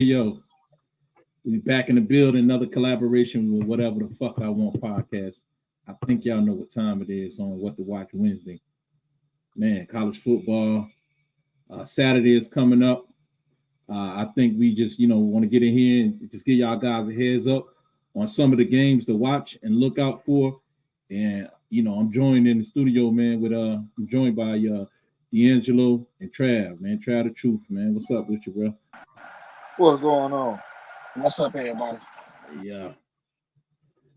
Yo, we back in the building, another collaboration with Whatever the Fuck I Want podcast. I think y'all know what time it is on What to Watch Wednesday. Man, college football. Saturday is coming up. I think we just, want to get in here and just give y'all guys a heads up on some of the games to watch and look out for. And, I'm joined in the studio, man, I'm joined by D'Angelo and Trav, man. Trav the truth, man. What's up with you, bro? What's going on? What's up, everybody? Yeah.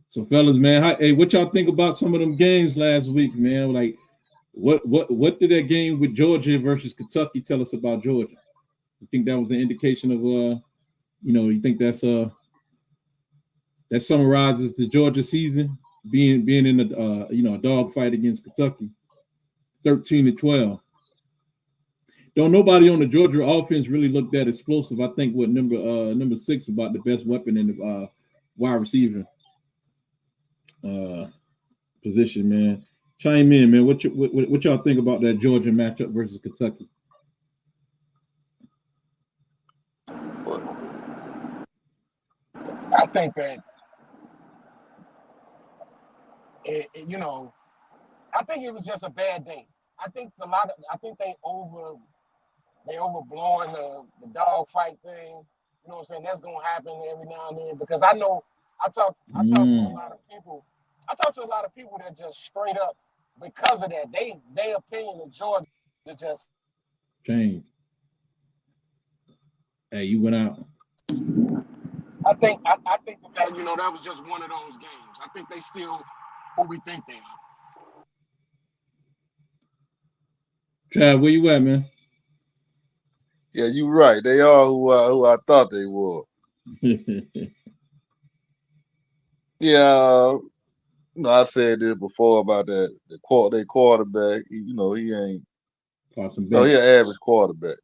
So, fellas, man, hey, what y'all think about some of them games last week, man? Like, what did that game with Georgia versus Kentucky tell us about Georgia? You think that was an indication of you think that summarizes the Georgia season being in a dog fight against Kentucky, 13-12. Don't nobody on the Georgia offense really look that explosive. I think what number 6 about the best weapon in the wide receiver position, man. Chime in, man. What y'all think about that Georgia matchup versus Kentucky? I think that I think it was just a bad day. I think they overblowing the dog fight thing. You know what I'm saying? That's gonna happen every now and then because I know I talk to a lot of people. I talk to a lot of people that just straight up because of that. Their opinion of Georgia just changed. Hey, you went out. I think that that was just one of those games. I think they still who we think they are. Trav, where you at, man? Yeah, you're right. They are who I thought they were. Yeah, I said this before about that. Their quarterback. He ain't. No, he's an average quarterback.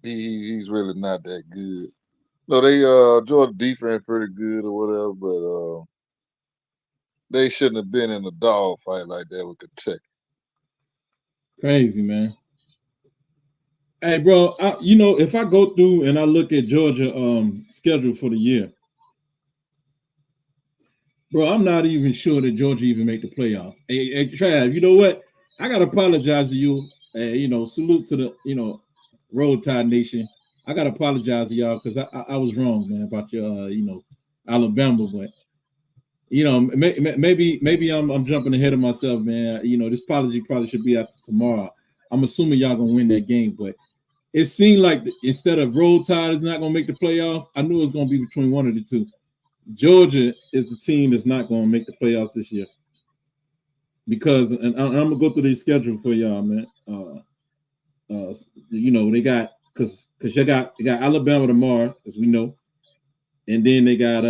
He's really not that good. No, they Georgia defense pretty good or whatever, but they shouldn't have been in a dog fight like that with Kentucky. Crazy, man. Hey, bro, if I go through and I look at Georgia schedule for the year, bro, I'm not even sure that Georgia even make the playoffs. Hey, Trav, you know what? I gotta apologize to you. Salute to the Roll Tide Nation. I gotta apologize to y'all because I was wrong, man, about your Alabama, but maybe I'm jumping ahead of myself, man. This apology probably should be after tomorrow. I'm assuming y'all gonna win that game, but it seemed like instead of Roll Tide is not gonna make the playoffs, I knew it was gonna be between one of the two. Georgia is the team that's not gonna make the playoffs this year because, and I'm gonna go through their schedule for y'all, man. They got because they got Alabama tomorrow, as we know, and then they got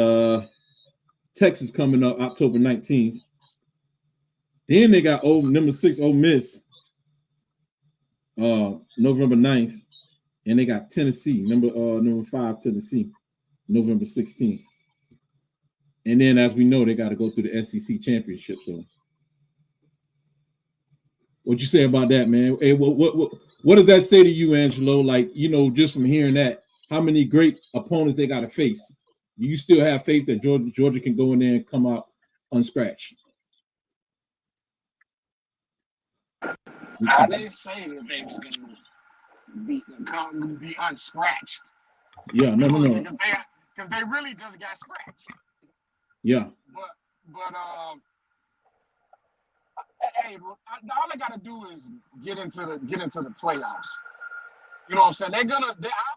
Texas coming up October 19th. Then they got number 6 Ole Miss November 9th, and they got Tennessee number 5 Tennessee November 16th. And then, as we know, they got to go through the SEC championship. So, what you say about that, man? Hey, what does that say to you, Angelo? Like, just from hearing that, how many great opponents they got to face? Do you still have faith that Georgia can go in there and come out unscratched? I didn't say that they was going to be unscratched. Yeah, no. Because they really just got scratched. Yeah. But hey, all they got to do is get into the playoffs. You know what I'm saying? I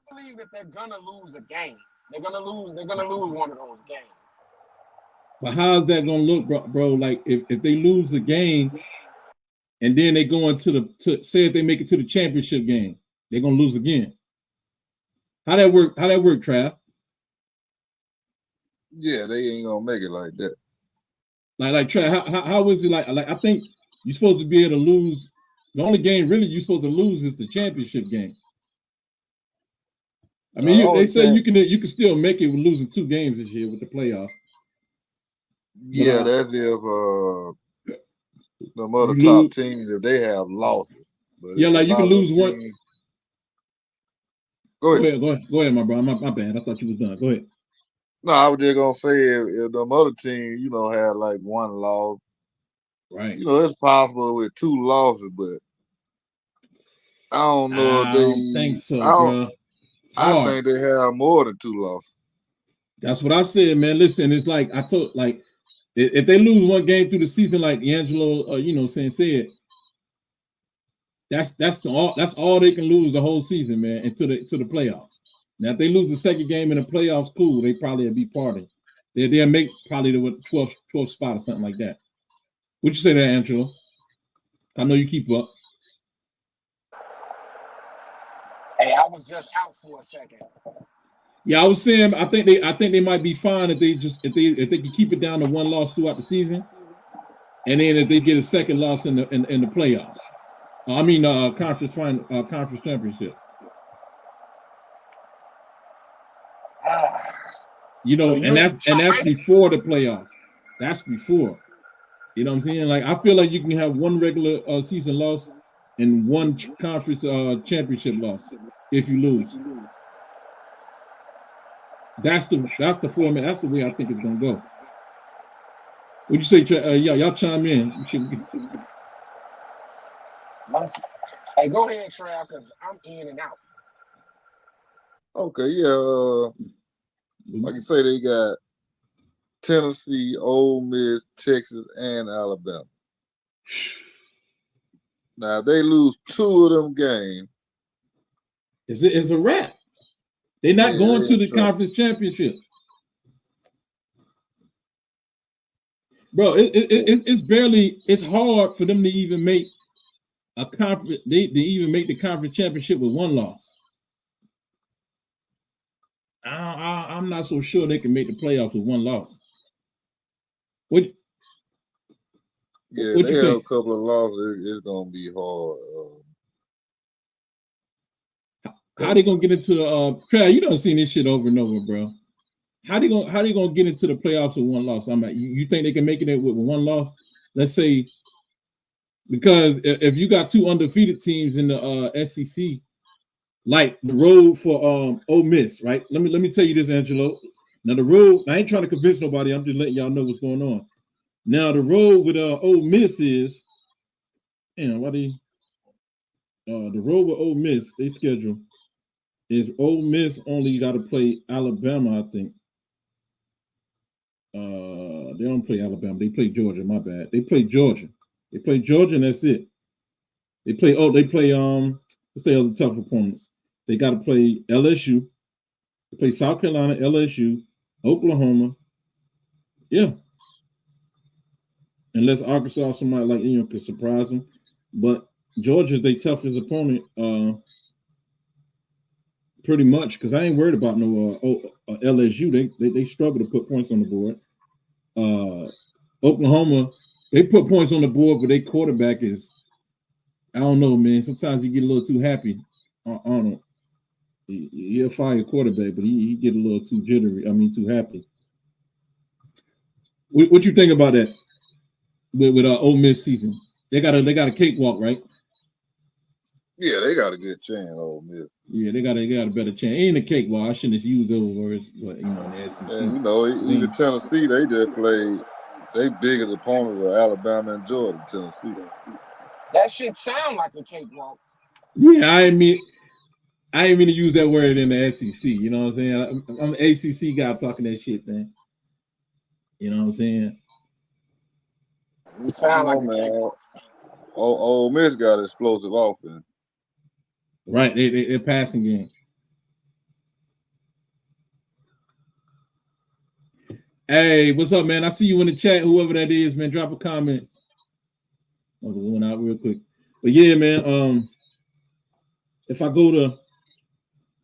believe that they're gonna lose a game. They're gonna lose one of those games. But how's that gonna look, bro? Like if they lose the game, and then they go into say if they make it to the championship game, they're gonna lose again. How that work, Trav? Yeah, they ain't gonna make it like that. Like Trav, how is it like I think you're supposed to be able to lose. The only game really you're supposed to lose is the championship game. I mean, they say you can still make it with losing 2 games this year with the playoffs. Yeah, that's if the other top teams if they have losses. But yeah, like you can lose one. Go Go ahead. go ahead, my bro. My bad. I thought you was done. Go ahead. No, I was just gonna say if them other team, had like one loss, Right. it's possible with two losses, but I don't know if I don't think so, bro. It's I hard. think they have more than two losses. That's what I said, man. Listen, it's like I told, like if they lose one game through the season, like D'Angelo, said, that's all they can lose the whole season, man, until the playoffs. Now, if they lose the second game in the playoffs, cool. They probably will be partying. They'll make probably the 12th spot or something like that. What you say there, Angelo? I know you keep up. Hey, I was just out for a second. Yeah, I was saying I think they might be fine if they can keep it down to one loss throughout the season, and then if they get a second loss in the playoffs. Conference championship. That's before the playoffs. That's before. You know what I'm saying? Like I feel like you can have one regular season loss and one conference championship loss if you lose. That's the format. That's the way I think it's gonna go. What'd you say? Y'all chime in. Hey, go ahead, Trav, because I'm in and out. Okay, yeah. Like you say, they got Tennessee, Ole Miss, Texas, and Alabama. Now, if they lose two of them games, it's a wrap. They're not going to the conference championship. Bro, it's hard for them to even make a conference. They even make the conference championship with one loss. I'm not so sure they can make the playoffs with one loss. What they you have think? a couple of losses. It's gonna be hard. How they gonna get into the Trav? You don't seen this shit over and over, bro. How they gonna get into the playoffs with one loss? I'm like, you think they can make it with one loss? Let's say, because if you got two undefeated teams in the SEC, like the road for Ole Miss, right? Let me tell you this, Angelo. Now the road, I ain't trying to convince nobody. I'm just letting y'all know what's going on. Now the road with Ole Miss is, the road with Ole Miss, they schedule is Ole Miss only got to play Alabama, I think. They don't play Alabama. They play Georgia. My bad. They play Georgia. They play Georgia, and that's it. They play what's the other tough opponents? They got to play LSU. They play South Carolina, LSU, Oklahoma. Yeah. Unless Arkansas, somebody like could surprise them. But Georgia's their toughest opponent, pretty much, because I ain't worried about no LSU. They struggle to put points on the board. Oklahoma, they put points on the board, but their quarterback is, I don't know, man. Sometimes he get a little too happy. I don't know. He'll fire a quarterback, but he get a little too jittery. Too happy. What you think about that with Ole Miss season? They got a cakewalk, right? Yeah, they got a good chance, Ole Miss. Yeah, they got a better chance. Ain't a cakewalk. I shouldn't have used those words, but in the SEC. And even Tennessee, they just played. They biggest opponents are Alabama and Georgia. Tennessee. That shit sound like a cakewalk. Yeah, I ain't mean to use that word in the SEC. You know what I'm saying? I'm an ACC guy talking that shit, man. You know what I'm saying? You sound like a cakewalk. Ole Miss got explosive offense. Right, they're passing game. Hey, what's up, man? I see you in the chat. Whoever that is, man, drop a comment. I'll go one out real quick. But yeah, man. If I go to,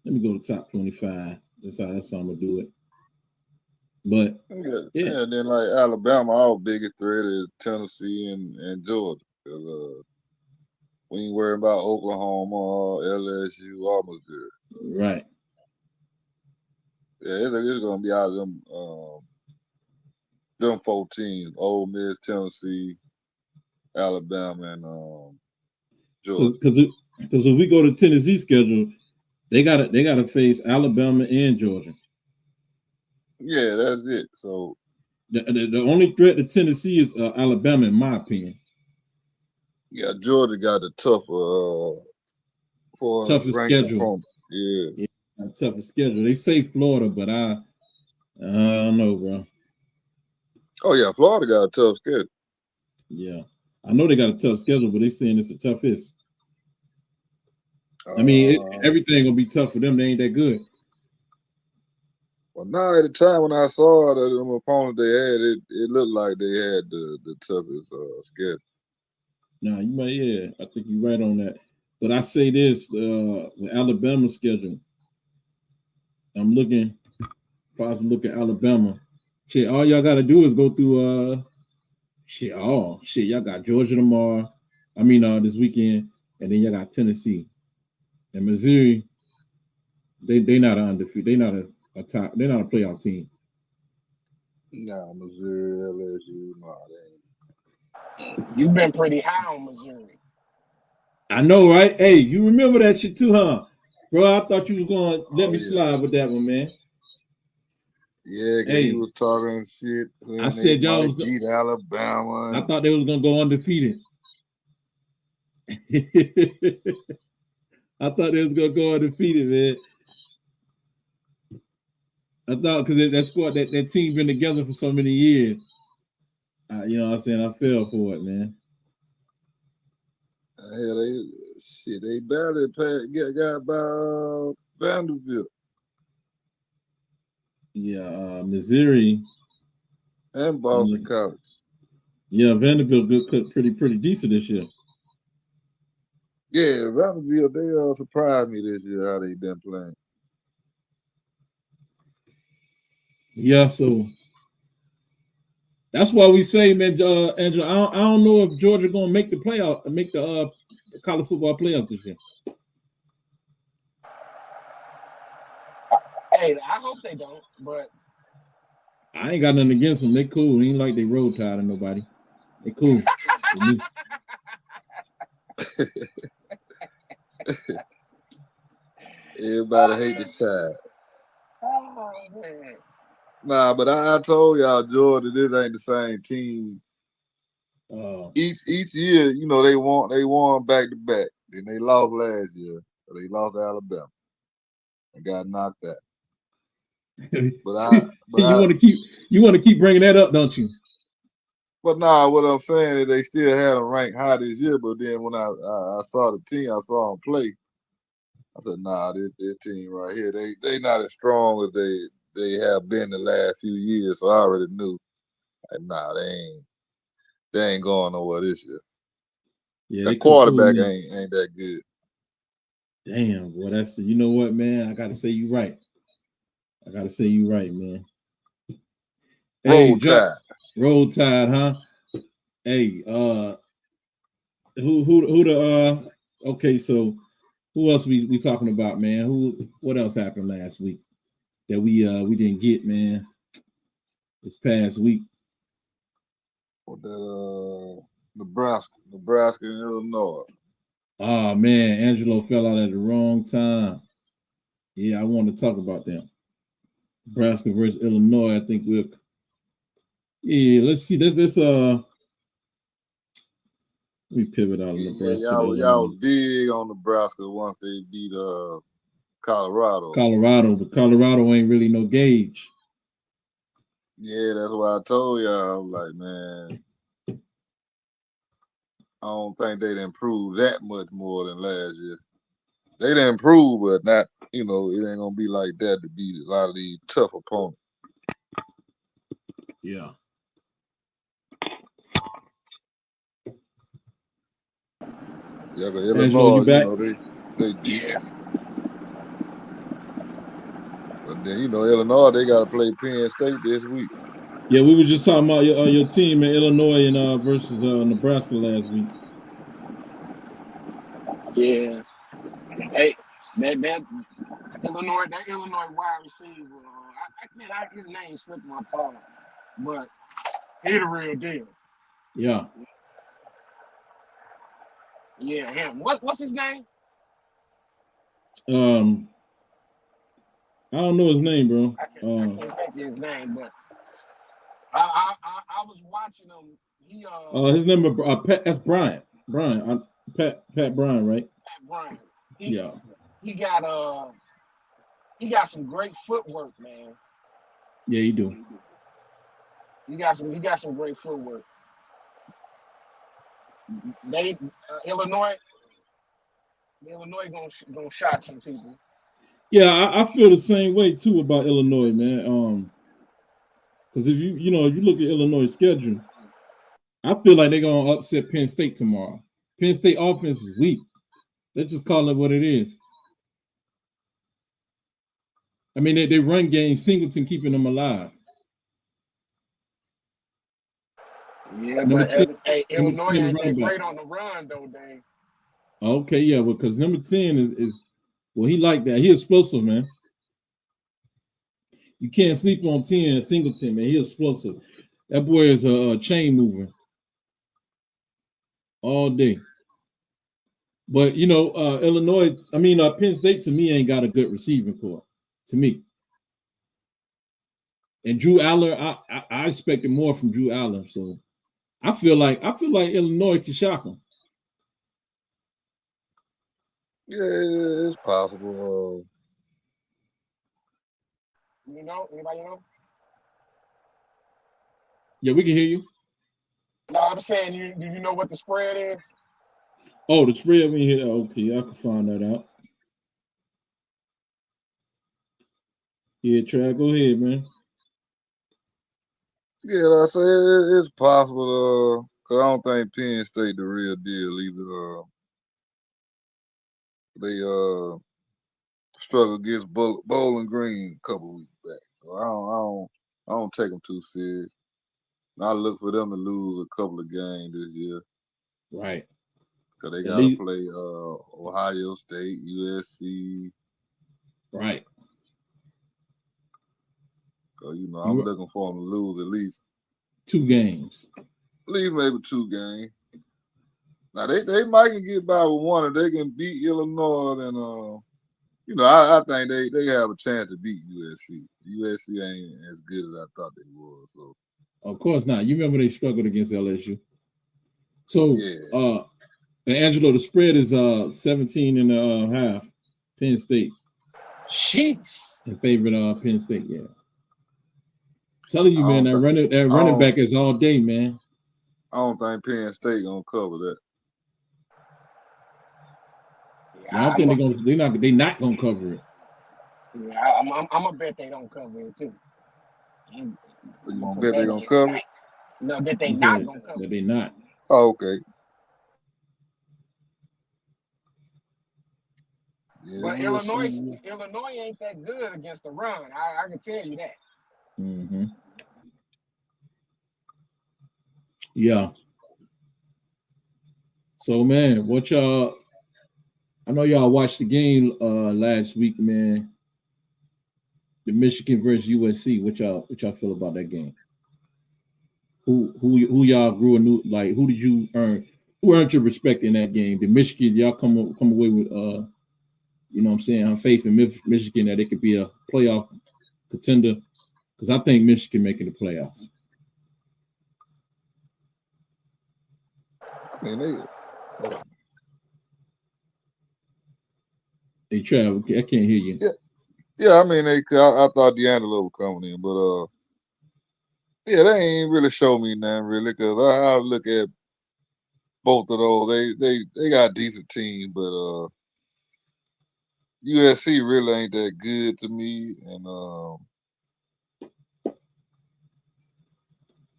let me go to top 25. That's how I'm gonna do it. But yeah, and then like Alabama, our biggest threat is Tennessee and Georgia. We ain't worried about Oklahoma, LSU, or Missouri. Right. Yeah, it's gonna be out of them 4 teams: Ole Miss, Tennessee, Alabama, and Georgia. Because if we go to Tennessee schedule, They gotta face Alabama and Georgia. Yeah, that's it. So The only threat to Tennessee is Alabama, in my opinion. yeah, Georgia got the tougher for Toughest ranked schedule. opponent. Yeah. Yeah, toughest schedule. They say Florida, but I don't know, bro. Oh yeah, Florida got a tough schedule. Yeah, I know they got a tough schedule, but they saying it's the toughest. I mean, everything gonna be tough for them. They ain't that good. Well, now at the time when I saw the opponent they had, it looked like they had the toughest schedule. No, you might, yeah. I think you're right on that. But I say this, with Alabama's schedule, I'm looking, if I was to look at Alabama, shit, all y'all got to do is go through, y'all got Georgia tomorrow. I mean, this weekend, and then y'all got Tennessee. And Missouri, they not an undefeated. They not a top, they're not a playoff team. Nah, Missouri, LSU, nah, they ain't. You've been pretty high on Missouri. I know, right? Hey, you remember that shit too, huh? Bro, I thought you was going to let me slide with that one, man. Yeah, because he was talking shit. I said y'all was beat Alabama. I thought they was going to go undefeated. I thought they was going to go undefeated, man. I thought because that squad, that team been together for so many years. You know what I'm saying? I fell for it, man. Yeah, they barely got by Vanderbilt. Yeah, Missouri and Boston College. Yeah, Vanderbilt good, pretty decent this year. Yeah, Vanderbilt, they surprised me this year how they been playing. Yeah, so that's why we say, man, Andrew, I don't know if Georgia gonna make the playoff, make the college football playoffs this year. Hey, I hope they don't, but I ain't got nothing against them. They cool. It ain't like they road tired of nobody. They cool. Everybody hate the Tide. Oh man. Nah, but I told y'all, Georgia, this ain't the same team. Each year, you know, they won back to back. Then they lost last year. They lost to Alabama and got knocked out. But you want to keep bringing that up, don't you? But nah, what I'm saying is they still had them ranked high this year. But then when I saw the team, I saw them play. I said, nah, this team right here, they not as strong as they have been the last few years. So I already knew, like, nah, they ain't going nowhere this year. Yeah, the quarterback ain't that good. Damn, boy, you know what, man? I gotta say you right. Man. Roll Tide, huh? Hey, who the okay, so who else we talking about, man? What else happened last week that we didn't get, man? This past week. What that Nebraska and Illinois. Oh man, Angelo fell out at the wrong time. Yeah, I want to talk about them. Nebraska versus Illinois. I think let's see. Let's let me pivot out of Nebraska. Y'all was big on Nebraska once they beat Colorado. But Colorado ain't really no gauge. Yeah, that's why I told y'all. I'm like, man, I don't think they'd improve that much more than last year. They didn't improve, but not, it ain't gonna be like that to beat a lot of these tough opponents. Yeah. Yeah, but Illinois, you back? They decent. But then, Illinois, they got to play Penn State this week. Yeah, we were just talking about your team in Illinois and versus Nebraska last week. Yeah. Hey, that Illinois wide receiver, his name slipped my tongue, but he the real deal. Yeah. Yeah, him. What's his name? I don't know his name, bro. I can't think of his name, but I was watching him. He His name is Pat. That's Bryant. Pat Bryant, right? Pat Bryant. Yeah. He got some great footwork, man. Yeah, he do. He got some great footwork. They Illinois gonna shock some people. Yeah, I feel the same way too about Illinois, man. Because if you look at Illinois' schedule, I feel like they're gonna upset Penn State tomorrow. Penn State offense is weak. Let's just call it what it is. I mean, they run game, Singleton keeping them alive. Yeah, but Illinois ain't that great on the run, though, Dave. Okay, yeah, because number 10 is well, he like that. He explosive, man. You can't sleep on 10 Singleton, man. He explosive. That boy is a chain mover all day. But Penn State to me ain't got a good receiving core. To me. And Drew Aller, I expected more from Drew Aller. So I feel like Illinois can shock him. Yeah, it's possible. Anybody know? Yeah, we can hear you. No, I'm saying, do you know what the spread is? Oh, the spread we hear. Okay, I can find that out. Yeah, Trav, go ahead, man. Yeah, like I say it's possible. Cause I don't think Penn State the real deal either. They struggled against Bowling Green a couple weeks back, so I don't take them too serious. And I look for them to lose a couple of games this year. Right. Cause they gotta play Ohio State, USC. Right. So I'm looking for them to lose at least 2 games. At least maybe 2 games. Now they might can get by with one if they can beat Illinois, and I think they have a chance to beat USC. USC ain't as good as I thought they were. So of course not. You remember they struggled against LSU. So and Angelo, the spread is 17.5. Penn State. Sheets. In favor of Penn State, yeah. Telling you, man, that running back is all day, man. I don't think Penn State gonna cover that. Yeah, I don't think they're not gonna cover it. Yeah, I'm gonna bet they don't cover it too. You gonna bet they gonna cover it? No, that they not gonna cover it. That they not. Oh, okay. Yeah, but Illinois ain't that good against the run. I can tell you that. Mm-hmm. Yeah. So, man, what y'all? I know y'all watched the game last week, man. The Michigan versus USC. What y'all feel about that game? Who y'all grew a new like? Who did you earn? Who earned your respect in that game? Did Michigan y'all come away with I'm faith in Michigan that it could be a playoff contender? Because I think Michigan making the playoffs. Hey, Trav, I can't hear you. Yeah. I mean, I thought D'Angelo was coming in, but they ain't really show me nothing really. Because I look at both of those. They got decent teams, but USC really ain't that good to me, and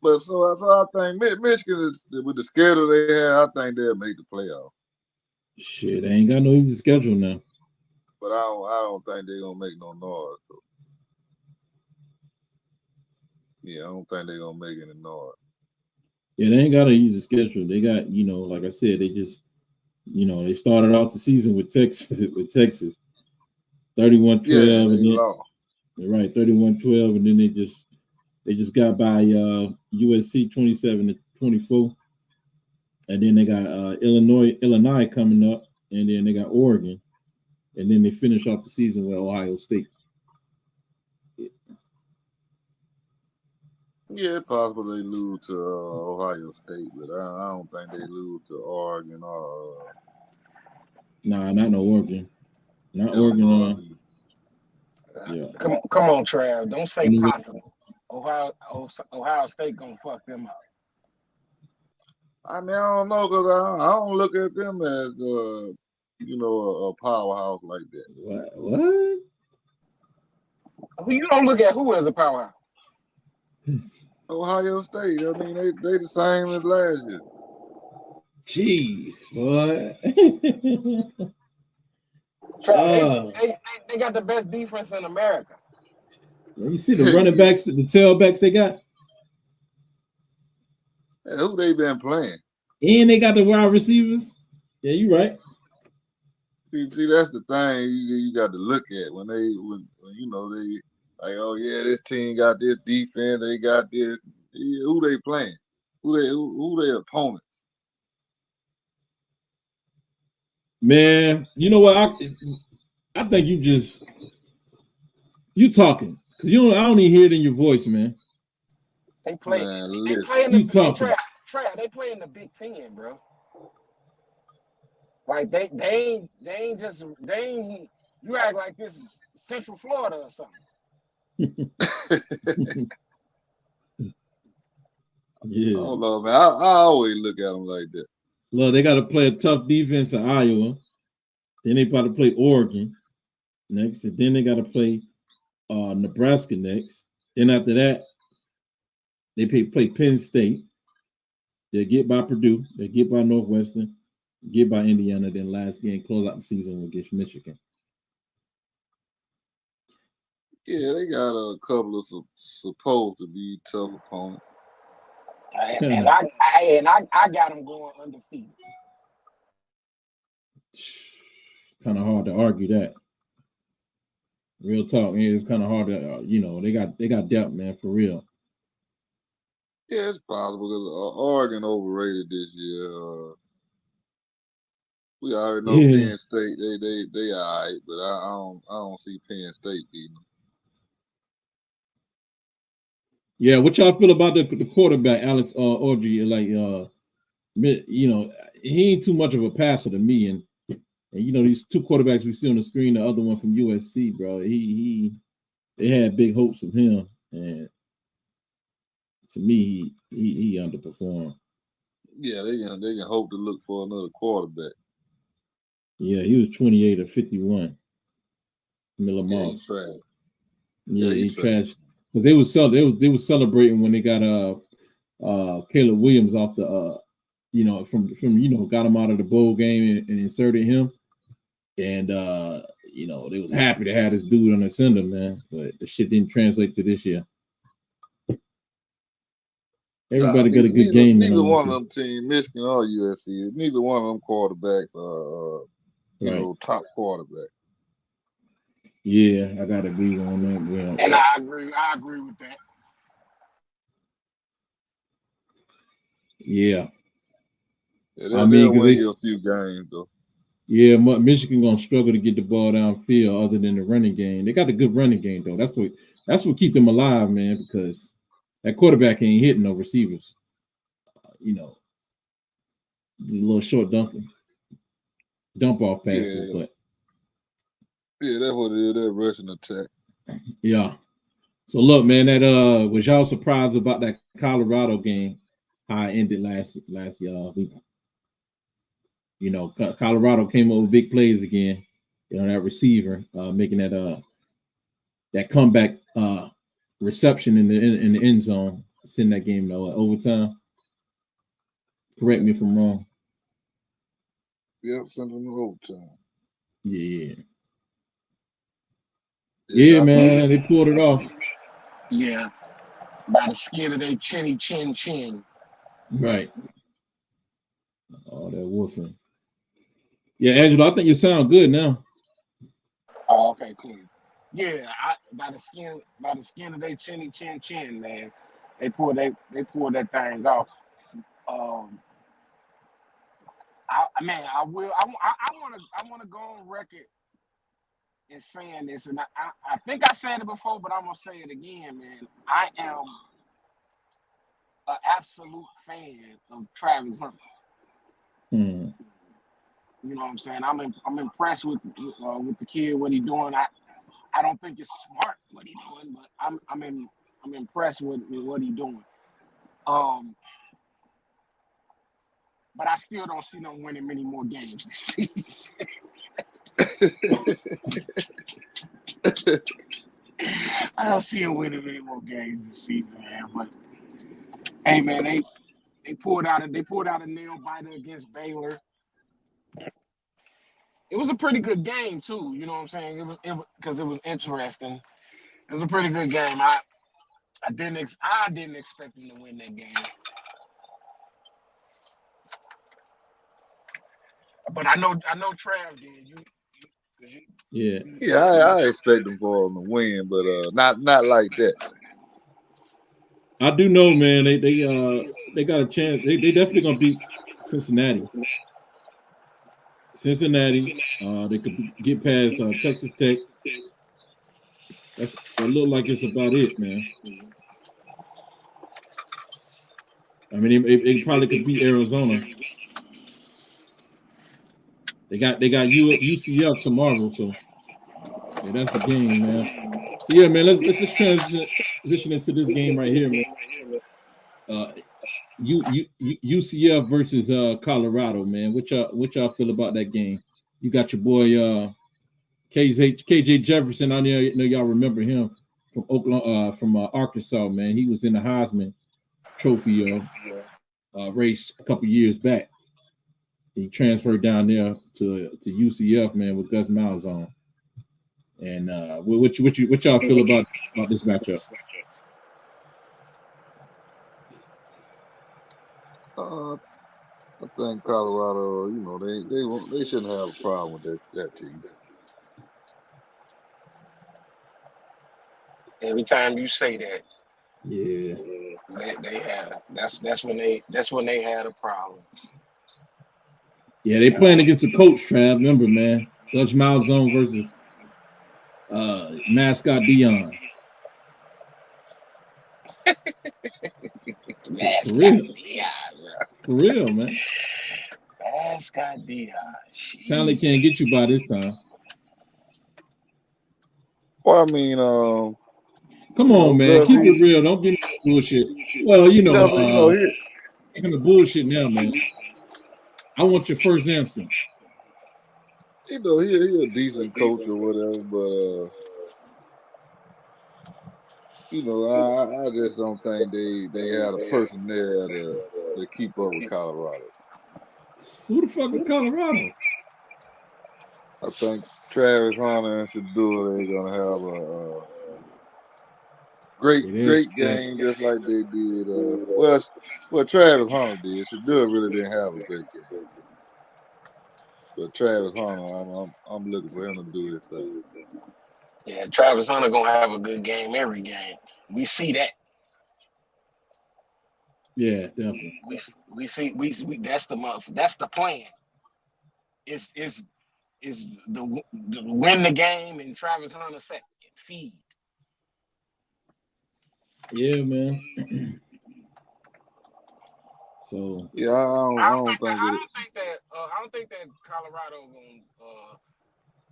but so I think Michigan with the schedule they have, I think they'll make the playoff. Shit, they ain't got no easy schedule now. But I don't think they're gonna make no noise. So. Yeah, I don't think they're gonna make any noise. Yeah, they ain't got an easy schedule. They got, like I said, they just, they started off the season with Texas, 31-12. Yeah, they're right, 31-12, and then they just got by USC 27-24, and then they got Illinois coming up, and then they got Oregon, and then they finish off the season with Ohio State. Yeah, it's possible they lose to Ohio State, but I don't think they lose to Oregon or Nah, not no Oregon. Not Illinois. Oregon. Yeah. Come on, Trav. Don't say New- possible. Ohio State gonna fuck them up. I mean, I don't know because I don't look at them as a powerhouse like that. What? You don't look at who as a powerhouse. Ohio State. I mean, they the same as last year. Jeez, boy. Trav, they got the best defense in America. You see the running backs, the tailbacks they got? Yeah, who they been playing? And they got the wide receivers. Yeah, you right. See, that's the thing you got to look at when they like, oh yeah, this team got this defense, they got this. Yeah, who they playing? Who their opponents? Man, you know what? I think you talking because I don't even hear it in your voice, man. They play. Man, they listen. play in You the talking. Trav, they play in the Big Ten, bro. Like they ain't just you act like this is Central Florida or something. Yeah. I don't know, man. I always look at them like that. Well, they got to play a tough defense in Iowa. Then they about to play Oregon next, and then they got to play Nebraska next. Then after that, they play Penn State. They get by Purdue. They get by Northwestern. Get by Indiana. Then last game, close out the season against Michigan. Yeah, they got a couple of supposed to be tough opponents. And I got them going undefeated. Kind of hard to argue that. Real talk, man. It's kind of hard to, they got depth, man, for real. Yeah, it's possible because Oregon overrated this year. We already know Penn State. They all right, but I don't see Penn State beating them. Yeah, what y'all feel about the quarterback, Alex Orji? Like, he ain't too much of a passer to me, and these two quarterbacks we see on the screen, the other one from USC, bro. They had big hopes of him, and to me, he underperformed. Yeah, they can hope to look for another quarterback. Yeah, he was 28 of 51. Miller Yeah, Moss. he's trash. Yeah, he trashed. Because they was celebrating when they got Caleb Williams off the from got him out of the bowl game and inserted him, and they was happy to have this dude on the center, man. But the shit didn't translate to this year. Everybody got a good game. Neither one of them teams, Michigan or USC, neither one of them quarterbacks are top quarterback. Yeah, I gotta agree on that. Yeah. And I agree with that. Yeah. They'll win you a few games though. Yeah, Michigan gonna struggle to get the ball downfield other than the running game. They got a good running game though. That's what keep them alive, man, because that quarterback ain't hitting no receivers. A little short dump off passes, but that's what it is. That rushing attack. Yeah. So look, man, that was y'all surprised about that Colorado game? How it ended last year. Colorado came up with big plays again. That receiver making that comeback reception in the end zone, send that game overtime. Correct me if I'm wrong. Yep, send them to overtime. Yeah, man, they pulled it off. Yeah, by the skin of their chin. Right. Oh, that woofing. Yeah, Angelo, I think you sound good now. Oh, okay, cool. Yeah, by the skin of their chin, man. They pulled that thing off. I want to go on record in saying this, and I think I said it before, but I'm gonna say it again, man. I am an absolute fan of Travis Hunter. Hmm. You know what I'm saying? I'm impressed with the kid, what he doing. I don't think it's smart what he doing, but I'm impressed with what he doing. But I still don't see them winning many more games this season. I don't see him winning many more games this season, man. But hey, man, they pulled out a nail biter against Baylor. It was a pretty good game too. You know what I'm saying? It was because it was interesting. It was a pretty good game. I didn't expect them to win that game, but I know Trav did. Yeah. Yeah, I expect them for them to win, but not like that. I do know, man. They got a chance. They definitely gonna beat Cincinnati. They could get past Texas Tech. That look like it's about it, man. I mean, it probably could beat Arizona. They got UCF tomorrow, so yeah, that's the game, man. So yeah, man, let's just transition into this game right here, man. UCF versus Colorado, man. What y'all feel about that game? You got your boy KJ Jefferson. I know y'all remember him from Oklahoma, from Arkansas, man. He was in the Heisman Trophy race a couple years back. He transferred down there to UCF, man, with Gus Malzahn. And what y'all feel about this matchup? I think Colorado, they shouldn't have a problem with that team. Every time you say that, yeah, they have. That's when they had a problem. Yeah, they playing against the coach, Trav. Remember, man, Gus Malzahn versus mascot Dion. For real, man. Mascot Dion. Talent can't get you by this time. Well, I mean, come on, man, keep it real. Don't get into bullshit. Well, speaking of bullshit now, man. I want your first answer. He a decent coach or whatever, but I just don't think they had a person there to keep up with Colorado. Who the fuck is Colorado? I think Travis Hunter and Shedeur, they're gonna have a great game just like they did. Well, Travis Hunter did. Shedeur really didn't have a great game, but Travis Hunter, I'm looking for him to do his thing. Yeah, Travis Hunter gonna have a good game every game. We see that. Yeah, definitely. We see that's the plan. Is the win the game and Travis Hunter second feed. Yeah, man. So yeah, I don't think that Colorado gonna.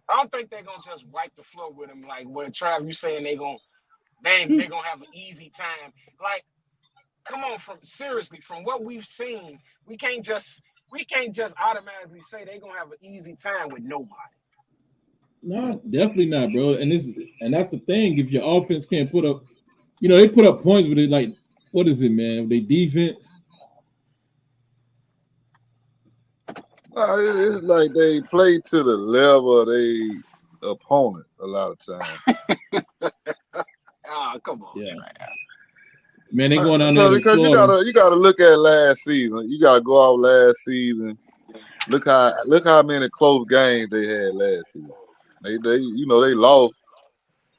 I don't think they're gonna just wipe the floor with him like what Trav you saying they gonna have an easy time. Like, come on, from what we've seen, we can't just automatically say they're gonna have an easy time with nobody. No, definitely not, bro. And that's the thing. If your offense can't put up, they put up points with it. Like, what is it, man? They defense. It's like they play to the level of their opponent a lot of times. Oh, come on, yeah. Man, they going down there because you gotta look at last season. You gotta go out last season. Look how many close games they had last season. They lost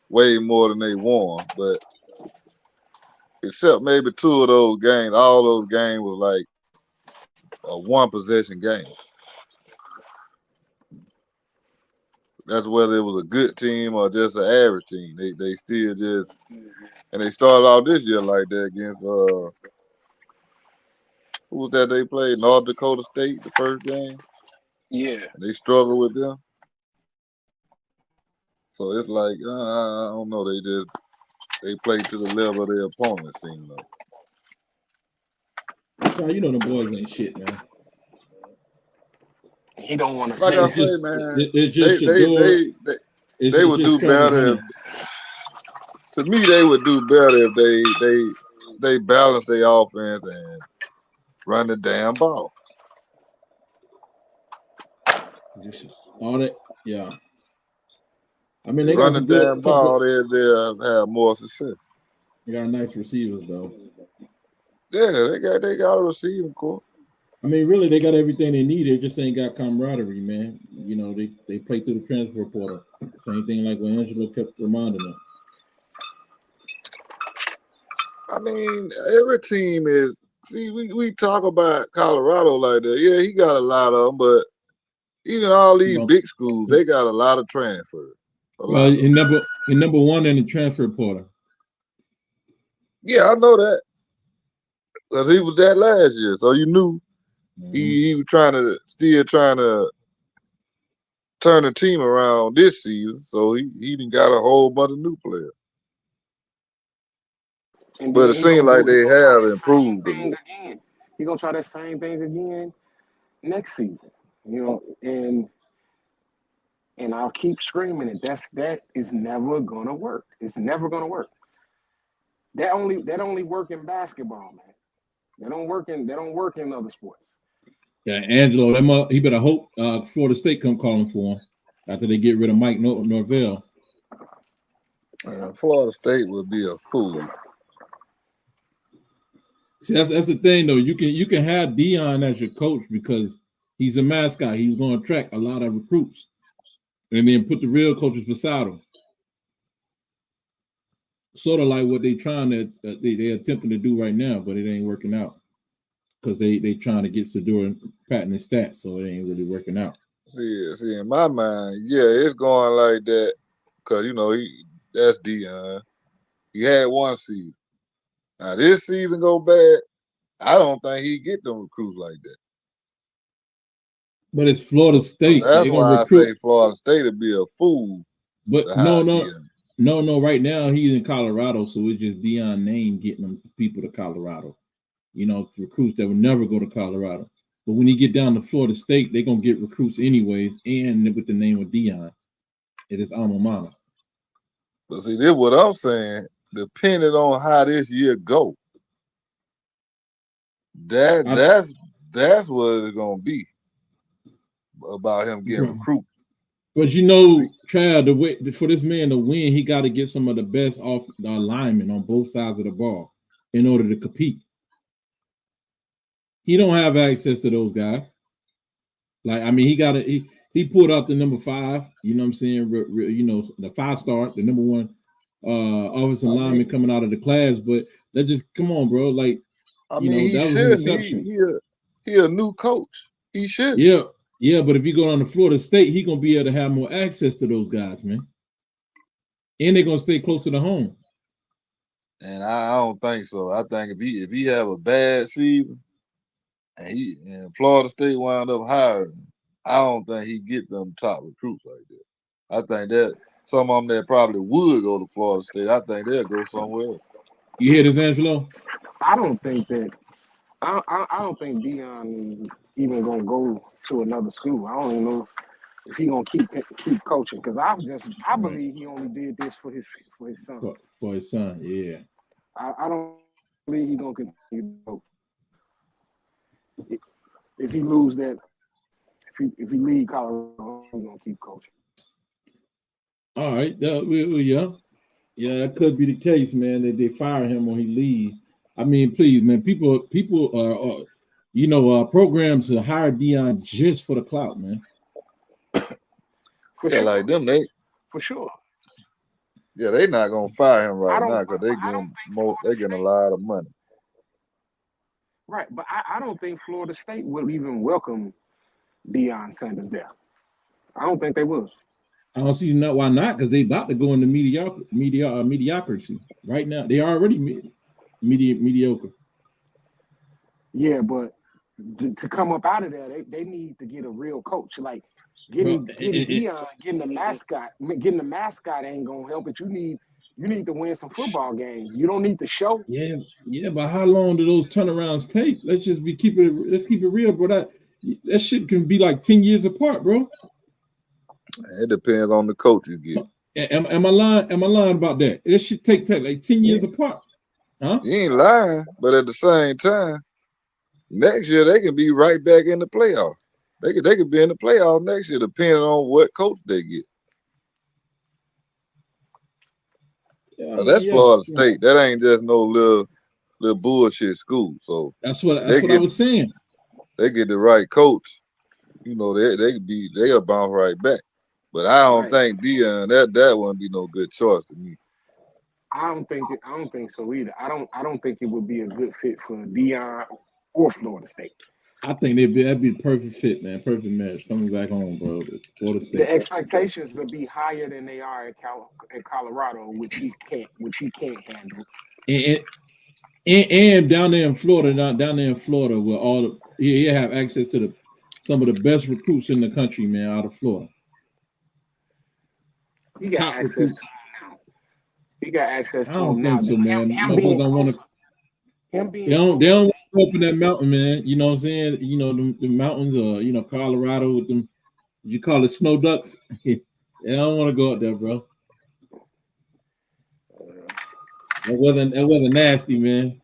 way more than they won, but except maybe two of those games, all those games was like a one possession game. That's whether it was a good team or just an average team. They still just, and they started off this year like that against Who was that they played? North Dakota State, the first game. Yeah. And they struggled with them. So it's like, I don't know. They played to the level of their opponent, seemed like. Nah, you know the boys ain't shit, man. He don't want to Like say I that. say, man, It's just they would do better. To me, they would do better if they balance their offense and run the damn ball. All that, yeah. I mean, They they run got the some good damn ball, they'll have more success. They got nice receivers though. Yeah, they got a receiving core. I mean, really, they got everything they need. They just ain't got camaraderie, man. You know, they play through the transfer portal. Same thing like what Angelo kept reminding them. I mean, every team is. See, we talk about Colorado like that. Yeah, he got a lot of them, but even all these big schools, they got a lot of transfers. Well, in number one in the transfer portal. Yeah, I know that. Because he was that last year, so you knew he was still trying to turn the team around this season. So he done got a whole bunch of new players. And but it seems like they have improved a little. He's gonna try that same thing again next season. You know, and I'll keep screaming it. That is never gonna work. It's never gonna work. That only work in basketball, man. They don't work in other sports. Yeah, Angelo, he better hope Florida State come calling for him after they get rid of Mike Norvell. Florida State would be a fool. See, that's the thing though. You can have Deion as your coach because he's a mascot. He's going to attract a lot of recruits, and then put the real coaches beside him. Sort of like what they're attempting to do right now, but it ain't working out because they trying to get Sedura and patting his stats, so it ain't really working out. See, in my mind, yeah, it's going like that because that's Deion. He had one season. Now this season go bad, I don't think he get them recruits like that. But it's Florida State. So that's why I say Florida State would be a fool. But no. Right now he's in Colorado, so it's just Deion name getting them people to Colorado. Recruits that would never go to Colorado. But when you get down to Florida State, they're gonna get recruits anyways, and with the name of Deion, it is alma mater. But see, this is what I'm saying. Depending on how this year go, that's what it's gonna be about him getting recruited. But Trav, the way for this man to win, he got to get some of the best off the linemen on both sides of the ball in order to compete. He don't have access to those guys. He pulled out the number 5. You know what I'm saying? The 5-star, the number 1 offensive lineman coming out of the class. But that just come on, bro. Like, that was an exception. He a new coach. He should. Yeah, but if you go on to Florida State, he gonna be able to have more access to those guys, man. And they're gonna stay closer to home. And I don't think so. I think if he have a bad season and Florida State wound up hiring, I don't think he get them top recruits like that. I think that some of them that probably would go to Florida State, I think they'll go somewhere else. You hear this, Angelo? I don't think that. I don't think Deion is even gonna go to another school. I don't even know if he gonna keep coaching because I believe he only did this for his son. For his son, yeah. I don't believe he's gonna continue to coach. If he lose that, if he leave Colorado, he's gonna keep coaching. All right, yeah, that could be the case, man. That they fire him when he leaves. I mean, please, man. People are programs to hire Deion just for the clout, man. Yeah, like them, for sure. Yeah, they not gonna fire him right now because they're getting a lot of money. Right, but I don't think Florida State would even welcome Deion Sanders there. I don't think they will. I don't see why not, because they about to go into mediocrity right now. They already mediocre. Yeah, but to come up out of there, they need to get a real coach. Like Bro, getting Dion, getting the mascot ain't gonna help it. You need to win some football games. You don't need to show. yeah, but how long do those turnarounds take? Let's keep it real, bro. That shit can be like 10 years apart, bro. It depends on the coach you get. Am I lying? Am I lying about that? It should take like 10 years apart. Huh? You ain't lying, but at the same time, next year they can be right back in the playoff. They could be in the playoff next year, depending on what coach they get. Yeah, Now, that's Florida State. That ain't just no little bullshit school. So that's what I was saying. They get the right coach, they'll bounce right back. But I don't think Dion that wouldn't be no good choice to me. I don't think so either. I don't think it would be a good fit for Dion or Florida State. I think that'd be the perfect fit, man. Perfect match. Coming back home, bro. Florida State. The expectations would be higher than they are in Colorado, which he can't handle. And down there in Florida, where he have access to some of the best recruits in the country, man, out of Florida. He got access to them now. He got access to I don't them think now. so, man. Motherfuckers don't want to. They don't want to open that mountain, man. You know what I'm saying? You know the mountains, Colorado with them. You call it snow ducks. I don't want to go out there, bro. That wasn't nasty, man.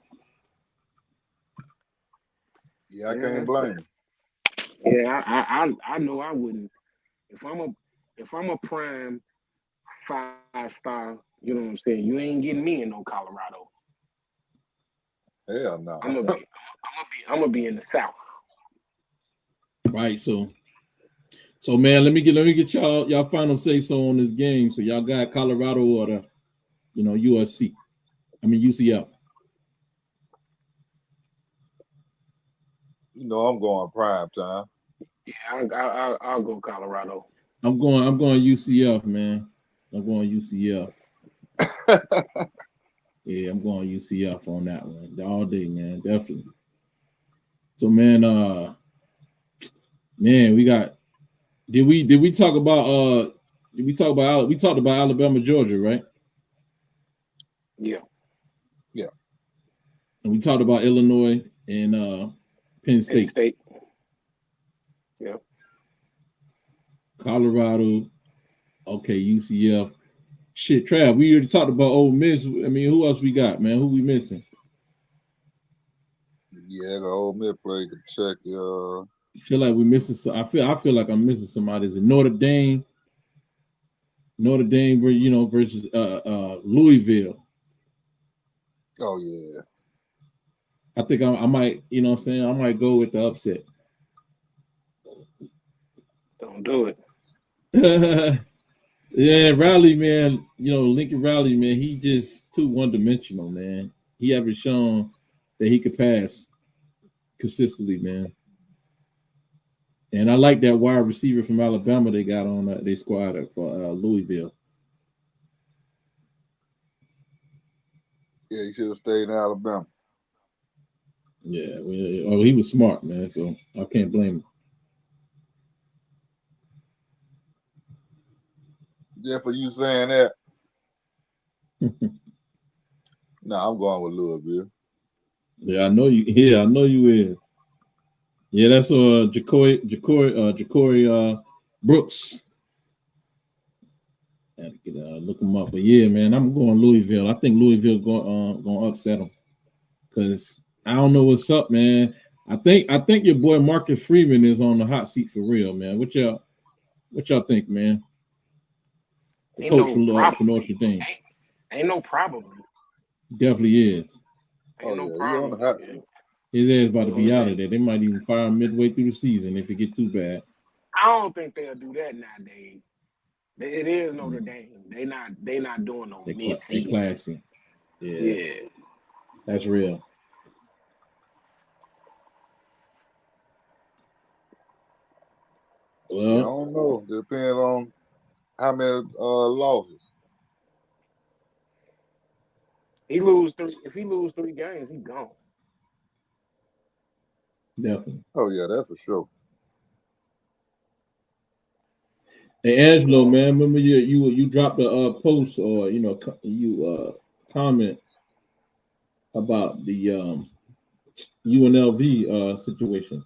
Yeah, I can't blame him. Yeah, I know I wouldn't. If I'm a prime 5-star, you know what I'm saying? You ain't getting me in no Colorado. Hell no. I'm gonna be in the South. Right, so man, let me get y'all final say so on this game. So y'all got Colorado or the UCF. You know I'm going prime time. Yeah, I'll go Colorado. I'm going UCF, man. I'm going UCF. Yeah, I'm going UCF on that one all day, man. Definitely. So, man, we got. Did we talk about we talked about Alabama, Georgia, right? Yeah. And we talked about Illinois and Penn State. Yeah. Colorado. Okay, UCF. Shit, Trav, we already talked about Ole Miss. I mean, who else we got, man? Who we missing? Yeah, the Ole Miss play Kentucky. I feel like we missing. I feel like I'm missing somebody. Is it Notre Dame, versus Louisville? Oh yeah. I think I might, I might go with the upset. Don't do it. Yeah, Riley, man. Lincoln Riley, man. He just too one-dimensional, man. He haven't shown that he could pass consistently, man. And I like that wide receiver from Alabama they got on their squad for Louisville. Yeah, he should have stayed in Alabama. Yeah, he was smart, man. So I can't blame him. Yeah, for you saying that. I'm going with Louisville. Yeah, I know you. Yeah, I know you is. Yeah, that's Ja'Cory Brooks. I had to look him up, but yeah, man, I'm going Louisville. I think Louisville going to upset them because I don't know what's up, man. I think your boy Marcus Freeman is on the hot seat for real, man. What y'all think, man? The coach for Notre Dame. Ain't no probably. Definitely is. Ain't no problem. On the hot seat. His ass about to be out of there. They might even fire him midway through the season if it get too bad. I don't think they'll do that nowadays. It is Notre Dame. They not doing no mid-season. They classy. Yeah. That's real. Well, I don't know. Depends on how many losses. If he lose 3 games, he gone. Definitely. Oh yeah, that's for sure. Hey Angelo, man, remember you dropped a post or you comment about the UNLV situation,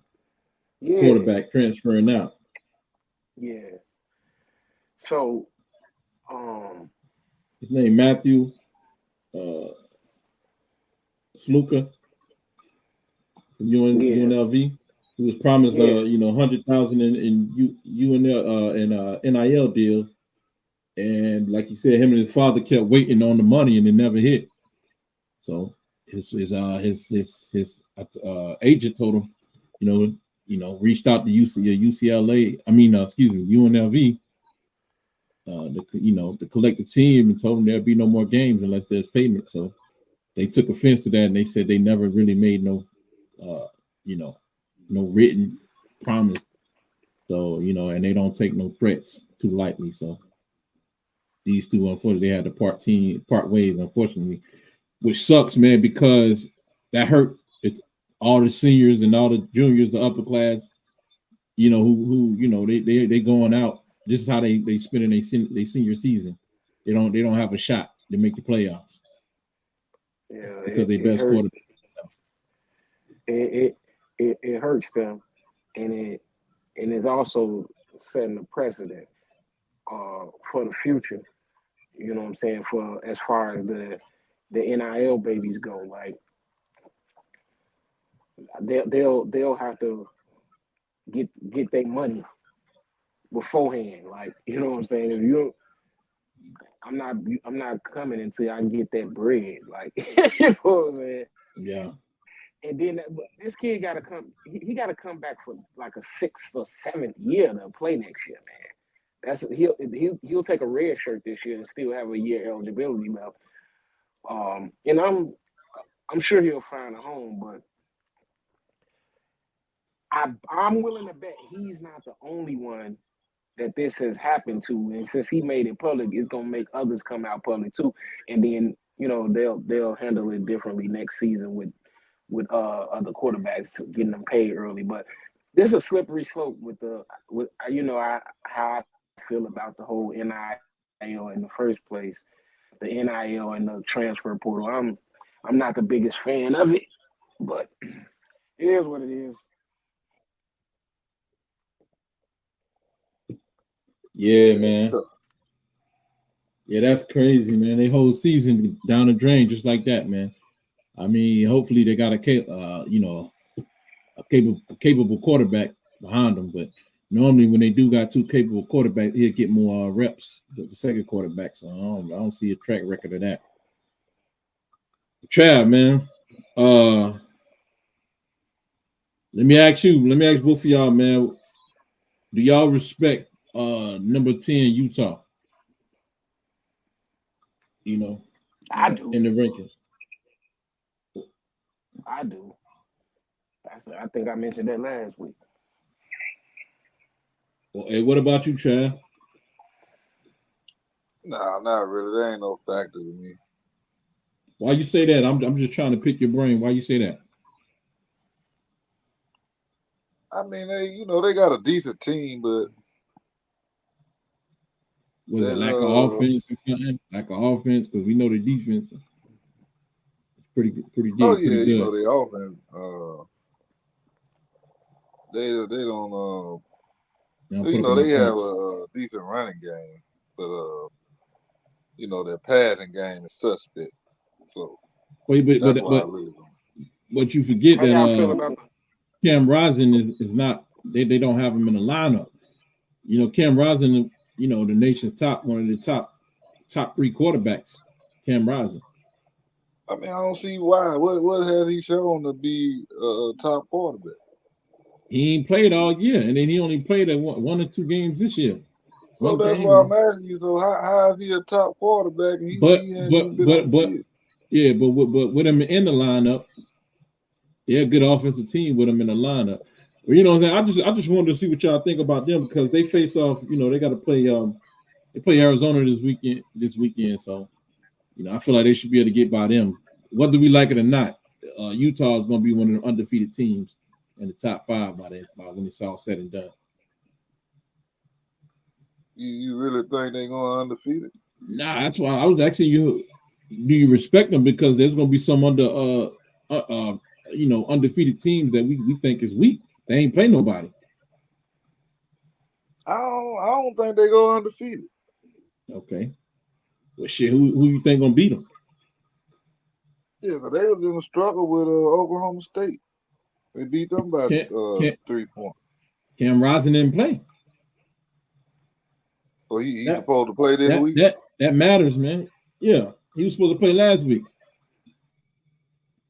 Yeah, quarterback transferring out. yeah. So, His name Matthew Sluka from yeah, UNLV. He was promised yeah, 100,000 in UNL and NIL deals, and like you said, him and his father kept waiting on the money and it never hit. So his agent told him, reached out to UCLA. I mean, UNLV. To collect the team and told them there'd be no more games unless there's payment. So they took offense to that and they said they never really made no written promise. So, and they don't take no threats too lightly. So these two, unfortunately, they had to part ways, unfortunately, which sucks, man, because that hurt. It's all the seniors and all the juniors, the upper class, who they going out. This is how they spending their senior season. They don't have a shot to make the playoffs. yeah. Because they It best hurts. quarterback. It hurts them, and it's also setting a precedent for the future. You know what I'm saying? For as far as the NIL babies go, like they'll have to get their money beforehand. Like, you know what I'm saying? If you I'm not coming until I get that bread. Like, you know what I'm saying? Yeah. And then this kid got to come. He got to come back for like a 6th or 7th year to play next year, man. He'll take a red shirt this year and still have a year eligibility left. And I'm sure he'll find a home, but I'm willing to bet he's not the only one that this has happened to. And since he made it public, it's gonna make others come out public too. And then they'll handle it differently next season with other quarterbacks getting them paid early. But there's a slippery slope with how I feel about the whole NIL in the first place, the NIL and the transfer portal. I'm not the biggest fan of it, but it is what it is. Yeah, man. Yeah, that's crazy, man. They whole season down the drain just like that, man. I mean, hopefully they got a capable quarterback behind them, but normally when they do got two capable quarterbacks, he'll get more reps than the second quarterback. So I don't see a track record of that. Trav, man. Let me ask both of y'all, man. Do y'all respect number 10 Utah? I do. In the rankings. I do. I think I mentioned that last week. Well, hey, what about you, Trav? Nah, not really. That ain't no factor to me. Why you say that? I'm just trying to pick your brain. Why you say that? I mean, they got a decent team, but was it lack of offense or something? Lack of offense, because we know the defense is pretty deep. Oh yeah, pretty good. The offense. They don't. They have a decent running game, but their passing game is suspect. So, but you forget that Cam Rising is not. They don't have him in the lineup. Cam Rising, the nation's one of the top 3 quarterbacks. Cam Rising. I mean, I don't see why. What has he shown to be a top quarterback? He ain't played all year, and then he only played at 1 or 2 games this year. So that's why I'm asking you. So how is he a top quarterback? And but with him in the lineup, they're a good offensive team with him in the lineup. Well, you know what I'm saying? I just wanted to see what y'all think about them because they face off. They got to play. They play Arizona this weekend. So, I feel like they should be able to get by them, whether we like it or not. Utah is going to be one of the undefeated teams in the top 5 by when it's all said and done. You really think they're going undefeated? Nah, that's why I was asking you. Do you respect them because there's going to be some undefeated teams that we think is weak. They ain't play nobody. I don't think they go undefeated. Okay. Well, shit. Who you think gonna beat them? Yeah, but they was in a struggle with Oklahoma State. They beat them by 3 points. Cam Rising didn't play. So he's supposed to play this week. That matters, man. Yeah, he was supposed to play last week.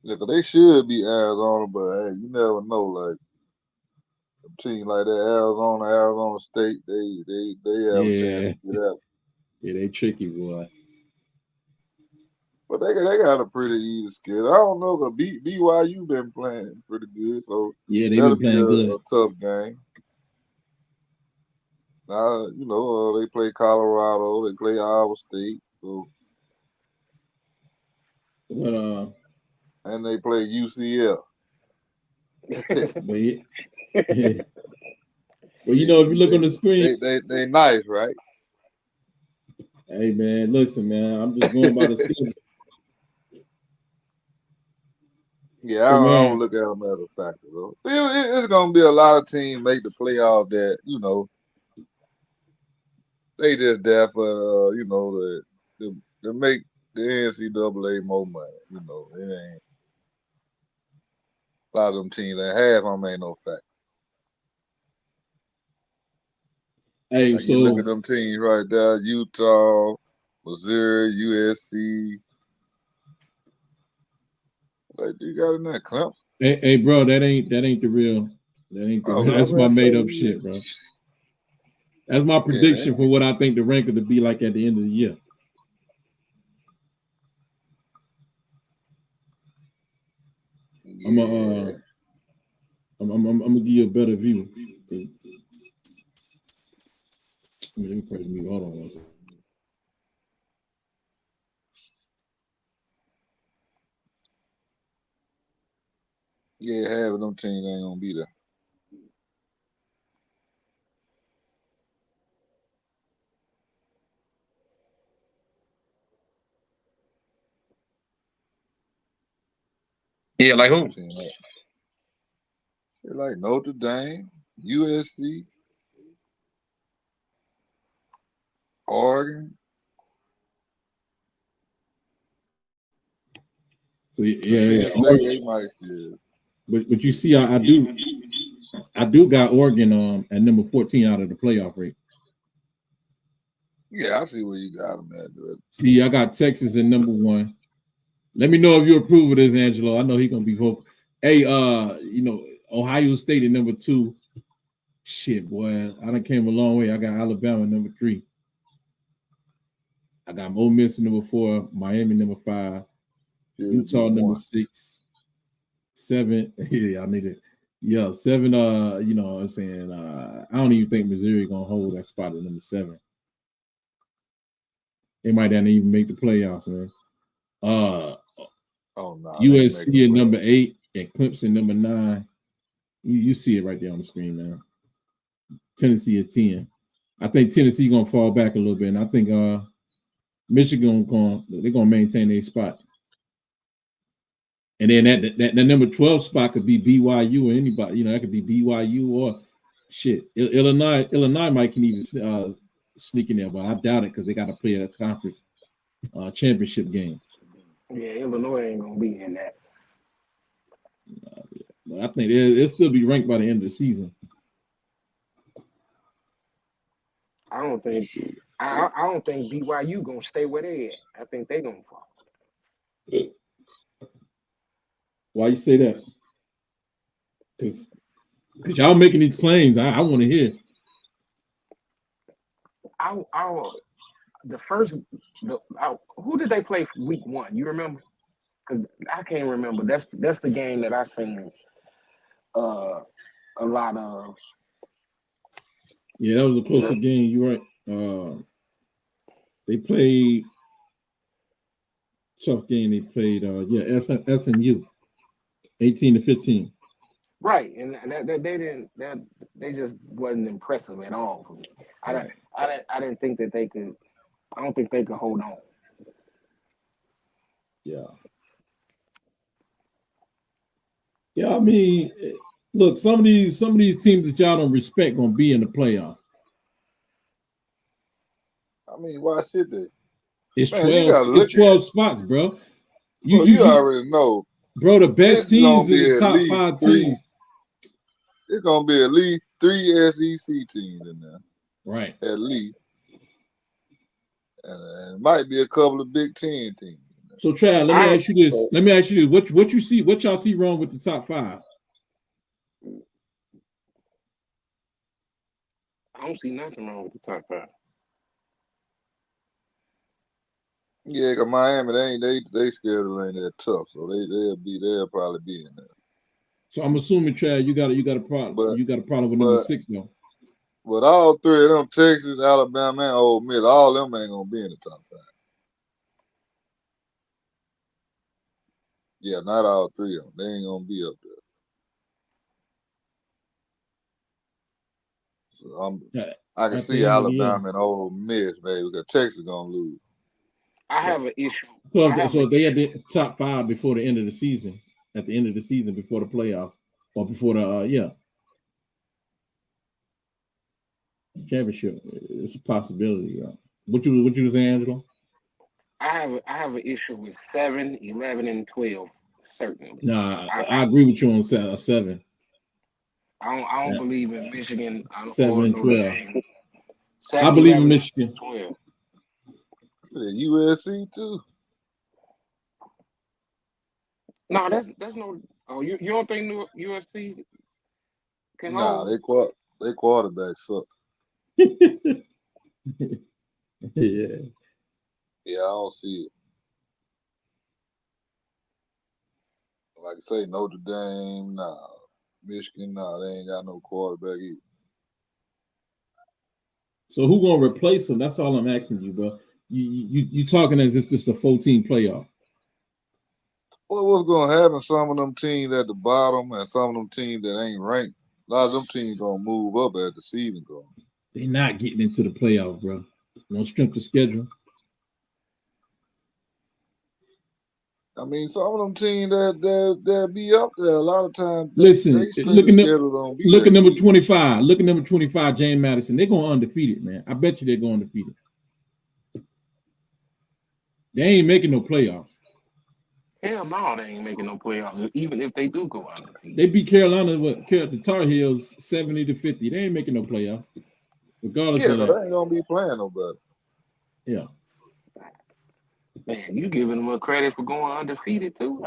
Yeah, cause they should be Arizona, but hey, you never know. Like a team like that, Arizona State, they have a chance to get out. Yeah, they tricky, boy. But they got a pretty easy schedule. I don't know, cause BYU been playing pretty good, so yeah, they been playing good. A tough game. Now they play Colorado, they play Iowa State, so. But and they play UCF. Well, you know, if you look on the screen, they nice, right? Hey man, listen, man, I'm just going by the schedule. Yeah, I don't look at them as a factor though. It's gonna be a lot of teams make the playoff that they just there for to make the NCAA more money. It ain't a lot of them teams that half them ain't no factor. Hey, so you look at them teams right there: Utah, Missouri, USC. Like you got in that Clemson. Hey, bro, that ain't the real. That ain't the real. That's my made up shit, bro. That's my prediction for what I think the ranking to be like at the end of the year. Yeah. I'm gonna give you a better view. Let me press mute. Hold on one second. Yeah, half of them teams ain't gonna be there. Yeah, like who? Like Notre Dame, USC, Oregon. So yeah. But you see, I do got Oregon at number 14 out of the playoff rate. Yeah, I see where you got them at. Dude. See, I got Texas at number 1. Let me know if you approve of this, Angelo. I know he's gonna be vocal. Hey, Ohio State at number 2. Shit, boy, I done came a long way. I got Alabama at number 3. I got Ole Miss at number 4, Miami number 5, Utah number 6, 7. Yeah, I need it. Yeah, 7. You know what I'm saying? I don't even think Missouri gonna hold that spot at number 7. They might not even make the playoffs, man. USC at number 8 and Clemson number 9. You see it right there on the screen, man. Tennessee at 10. I think Tennessee gonna fall back a little bit, and I think Michigan they're gonna maintain their spot. And then that number 12 spot could be BYU or anybody. That could be BYU or shit. Illinois might can even sneak in there, but I doubt it because they got to play a conference championship game. Yeah, Illinois ain't gonna be in that. But I think they'll still be ranked by the end of the season. I don't think BYU gonna stay where they at. I think they gonna fall. Why you say that? Because y'all making these claims. I want to hear. Who did they play for week 1? You remember? Because I can't remember. That's the game that I seen a lot of. Yeah, that was a closer game. You're right. They played tough game. They played SMU 18-15. Right, and they just wasn't impressive at all for me. Right. I didn't think that they could. I don't think they could hold on. Yeah. Yeah, I mean, look, some of these teams that y'all don't respect gonna be in the playoffs. I mean, why should they? It's Man, you gotta look it's 12 at. spots, bro. Well, you already know. Bro, the best It's teams gonna in be the at top least 5 3. teams. It's gonna be at least 3 SEC teams in there, Right. at least, and it might be a couple of Big Ten teams. So, Trav, let me ask you this. What you see? What y'all see wrong with the top 5? I don't see nothing wrong with the top 5. Yeah, cause Miami, they schedule ain't that tough, so they'll probably be in there. So I'm assuming, Trav, you got a problem. You got a problem with number 6, though. But all 3 of them, Texas, Alabama, and Ole Miss, all them ain't gonna be in the top 5. Yeah, not all 3 of them. They ain't gonna be up there. So I can see Alabama and Ole Miss, baby, because Texas gonna lose. I have an issue. So they had the top 5 before the end of the season. At the end of the season, before the playoffs, or before the championship. It's a possibility. What you say, Angelo? I have an issue with 7, 11, and 12. Certainly. Nah, I agree with you on 7. I don't believe in Michigan. 7 and 12. 7, I believe 11, in Michigan. 12. USC too. No, that's no. Oh, you don't think USC can hold? They quarterback suck. Yeah. Yeah, I don't see it. Like I say, Notre Dame, nah. Michigan, nah, they ain't got no quarterback either. So who gonna replace him? That's all I'm asking you, bro. You talking as if it's a 14 playoff. Well, what's gonna happen? Some of them teams at the bottom and some of them teams that ain't ranked. A lot of them teams gonna move up as the season goes. They're not getting into the playoffs, bro. No strength of schedule. I mean, some of them teams that be up there a lot of times. Listen, look at number 25. Look at number 25, James Madison. They're going undefeated, man. I bet you they're going undefeated. They ain't making no playoffs. Hell no, they ain't making no playoffs. Even if they do go undefeated, they beat Carolina with the Tar Heels 70-50. They ain't making no playoffs, regardless of that. They ain't gonna be playing nobody. Yeah. Man, you giving them a credit for going undefeated too?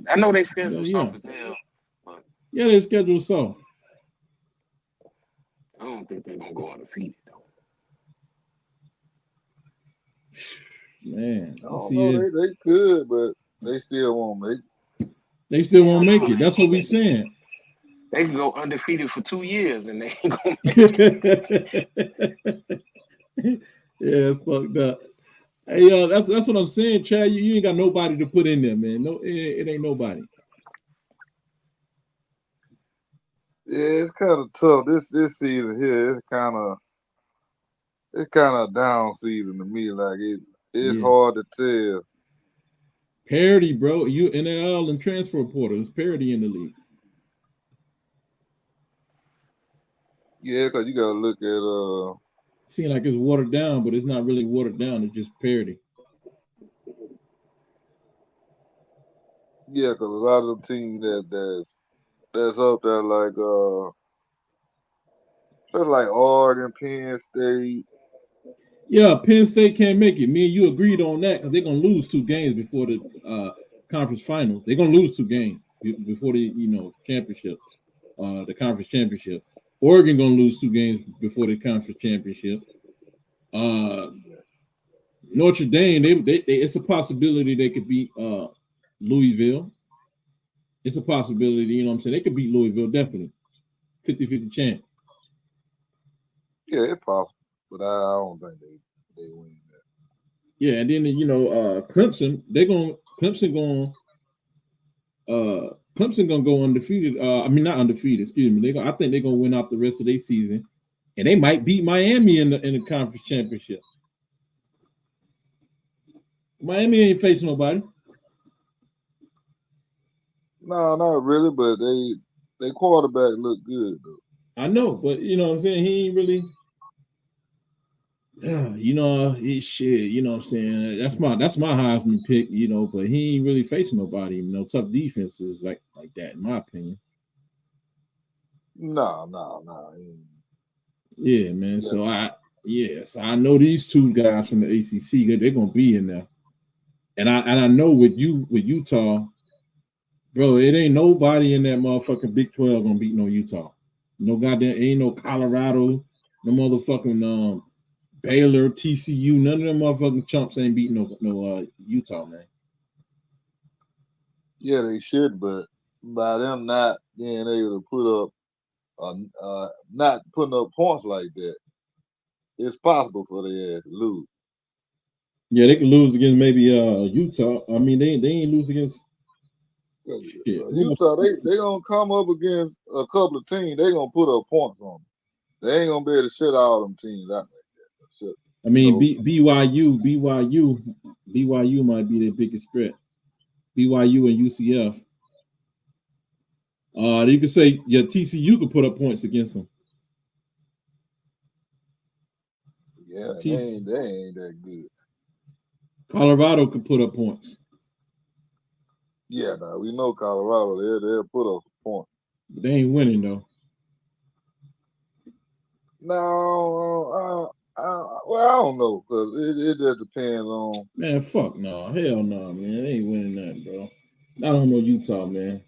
I know they schedule soft as hell. But yeah, they schedule soft. I don't think they're gonna go undefeated though. Man, I don't know. They could, but they still won't make it. They still won't make it. That's what we saying. They can go undefeated for 2 years and they ain't gonna make it. Yeah, it's fucked up. Hey, that's what I'm saying, Chad. You ain't got nobody to put in there, man. No, it ain't nobody. Yeah, it's kind of tough. This season here, it's kind of down season to me. Like it's hard to tell. Parity, bro. You NL and transfer portal. It's parity in the league. Yeah, because you gotta look at Seems like it's watered down, but it's not really watered down. It's just parity. Yeah, because a lot of them teams that's up there like Oregon, Penn State. Yeah, Penn State can't make it. Me and you agreed on that because they're gonna lose 2 games before the conference finals. They're gonna lose 2 games before the championship, the conference championship. Oregon gonna lose 2 games before the conference championship. Notre Dame, they it's a possibility they could beat Louisville. It's a possibility, you know what I'm saying? They could beat Louisville, definitely. 50-50 chance. Yeah, it's possible. But I don't think they win that. Yeah, and then Clemson, Clemson going Clemson gonna go undefeated. I mean not undefeated. Excuse me. I think they're gonna win out the rest of their season, and they might beat Miami in the conference championship. Miami ain't facing nobody. No, not really, but they quarterback look good though. I know, but you know what I'm saying? He ain't really shit, you know what I'm saying? That's my Heisman pick, you know, but he ain't really facing nobody, you know, tough defenses like that, in my opinion. No. Yeah, man. Yeah. So I know these two guys from the ACC, they're gonna be in there. And I know with Utah, bro, it ain't nobody in that motherfucking Big 12 gonna beat no Utah. No goddamn, ain't no Colorado, no motherfucking Baylor, TCU, none of them motherfucking chumps ain't beating no Utah, man. Yeah, they should, but by them not being able to put up, not putting up points like that, it's possible for their ass to lose. Yeah, they could lose against maybe Utah. I mean, they ain't lose against Utah. They gonna come up against a couple of teams. They gonna put up points on them. They ain't gonna be able to shut all them teams out like that. I mean, BYU might be their biggest threat. BYU and UCF. You could say TCU could put up points against them. Yeah, they ain't that good. Colorado could put up points. Yeah, now we know Colorado. They'll put up a point. But they ain't winning though. No, well, I don't know because it just depends on. Man, fuck no, hell no, man. They ain't winning that, bro. I don't know Utah, man.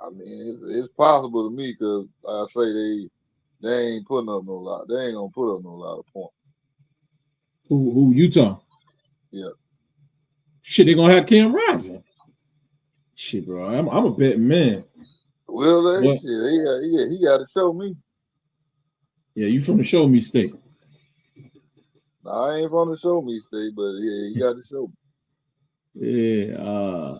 I mean, it's possible to me because I say they ain't putting up no lot. They ain't gonna put up no lot of points. Who Utah? Yeah. Shit, they gonna have Cam Rising. Shit, bro. I'm a betting man. Will they? What? Shit, he got to show me. Yeah, you from the Show Me State. No, I ain't from the Show Me State, but yeah, he got to show me. Yeah.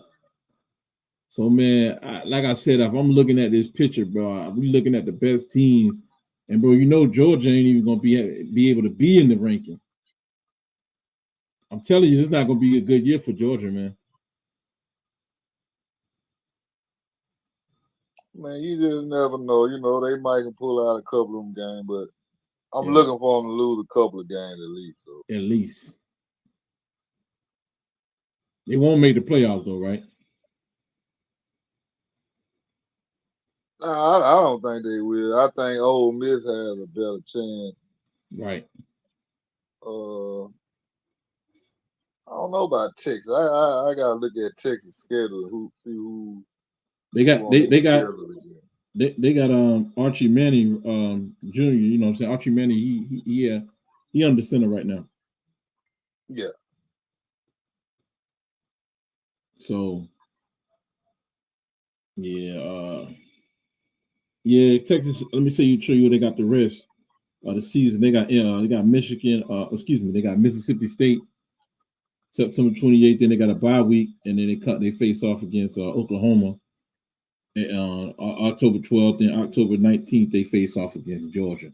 So man, like I said, if I'm looking at this picture, bro, we looking at the best teams, and bro, you know Georgia ain't even gonna be able to be in the ranking. I'm telling you, it's not gonna be a good year for Georgia, man. Man, you just never know. You know, they might can pull out a couple of them games, but I'm looking for them to lose a couple of games at least. So. At least. They won't make the playoffs though, right? Nah, I don't think they will. I think Ole Miss has a better chance. Right. I don't know about Texas. I gotta look at Texas schedule. See who they got Archie Manning Jr. You know what I'm saying? Archie Manning, he under center right now. Yeah. So yeah, Texas. Let me show you they got the rest of the season. They got Michigan. They got Mississippi State September 28th. Then they got a bye week, and then they face off against Oklahoma. And October 12th and October 19th they face off against Georgia.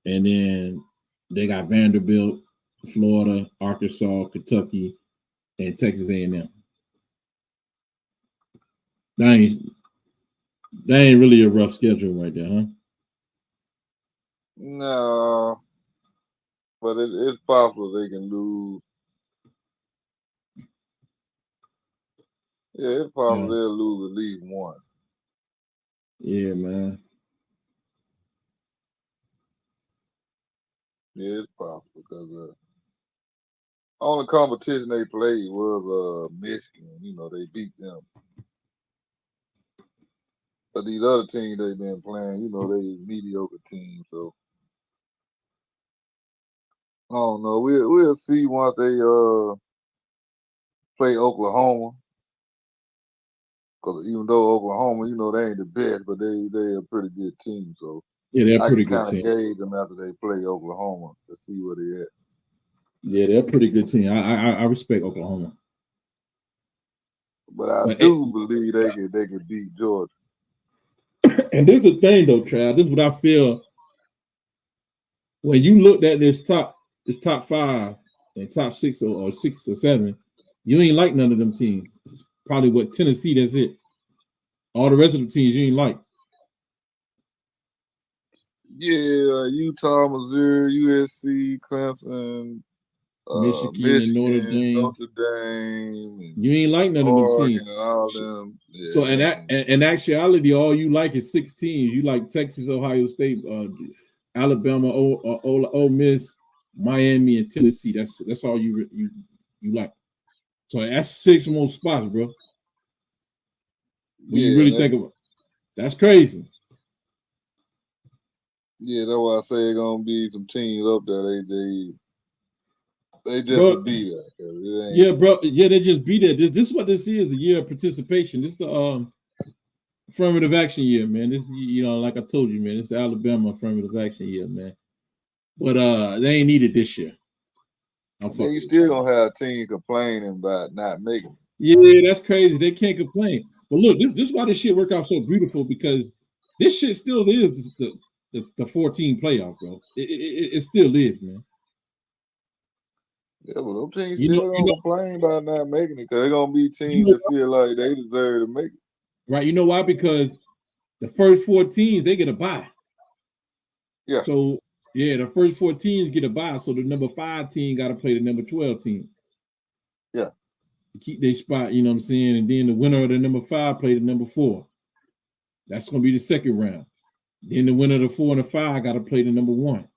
And then they got Vanderbilt, Florida, Arkansas, Kentucky, and Texas A&M. That ain't really a rough schedule right there, huh? No, but it's possible they can lose. Yeah, it's possible they'll lose at least one. Yeah, man. Yeah, it's possible because only competition they played was Michigan. You know, they beat them. But these other teams they've been playing, you know, they mediocre teams. So I don't know. We'll see once they play Oklahoma. Because even though Oklahoma, you know, they ain't the best, but they're a pretty good team. So yeah, they're a pretty good team. I can kind of gauge them after they play Oklahoma to see where they at. Yeah, they're a pretty good team. I respect Oklahoma. but I But do believe they could beat Georgia. and this is the thing though, Trav. This is what I feel. When you looked at this top 5 and top 6 or 6 or 7, you ain't like none of them teams. It's probably what Tennessee. That's it. All the rest of the teams you ain't like. Yeah, Utah, Missouri, USC, Clemson, Michigan and Notre Dame. Notre Dame, and You ain't like none of them Oregon teams. and all them. Yeah, So in actuality, all you like is 6 teams. You like Texas, Ohio State, Alabama, Ole Miss, Miami, and Tennessee. That's all you like. So that's 6 more spots, bro. When you really think about it. That's crazy. Yeah, that's why I say it's gonna be some teams up there. They just be there. Yeah, bro. Yeah, they just be there. This is what this is, the year of participation. This is the affirmative action year, man. This, like I told you, man, it's the Alabama affirmative action year, man. But they ain't needed this year. You still gonna have a team complaining about not making it. Yeah, that's crazy. They can't complain. But look, this is why this shit work out so beautiful, because this shit still is the 14 playoff, bro. It still is, man. Yeah, but them teams still gonna complain about not making it, because they're gonna be teams that feel like they deserve to make it. Right? You know why? Because the first 4 teams, they get a bye. Yeah. So yeah, the first 4 teams get a bye. So the number 5 team got to play the number 12 team. Yeah. To keep their spot, you know what I'm saying? And then the winner of the number 5 play the number 4. That's gonna be the second round. Then the winner of the 4 and the 5 got to play the number 1.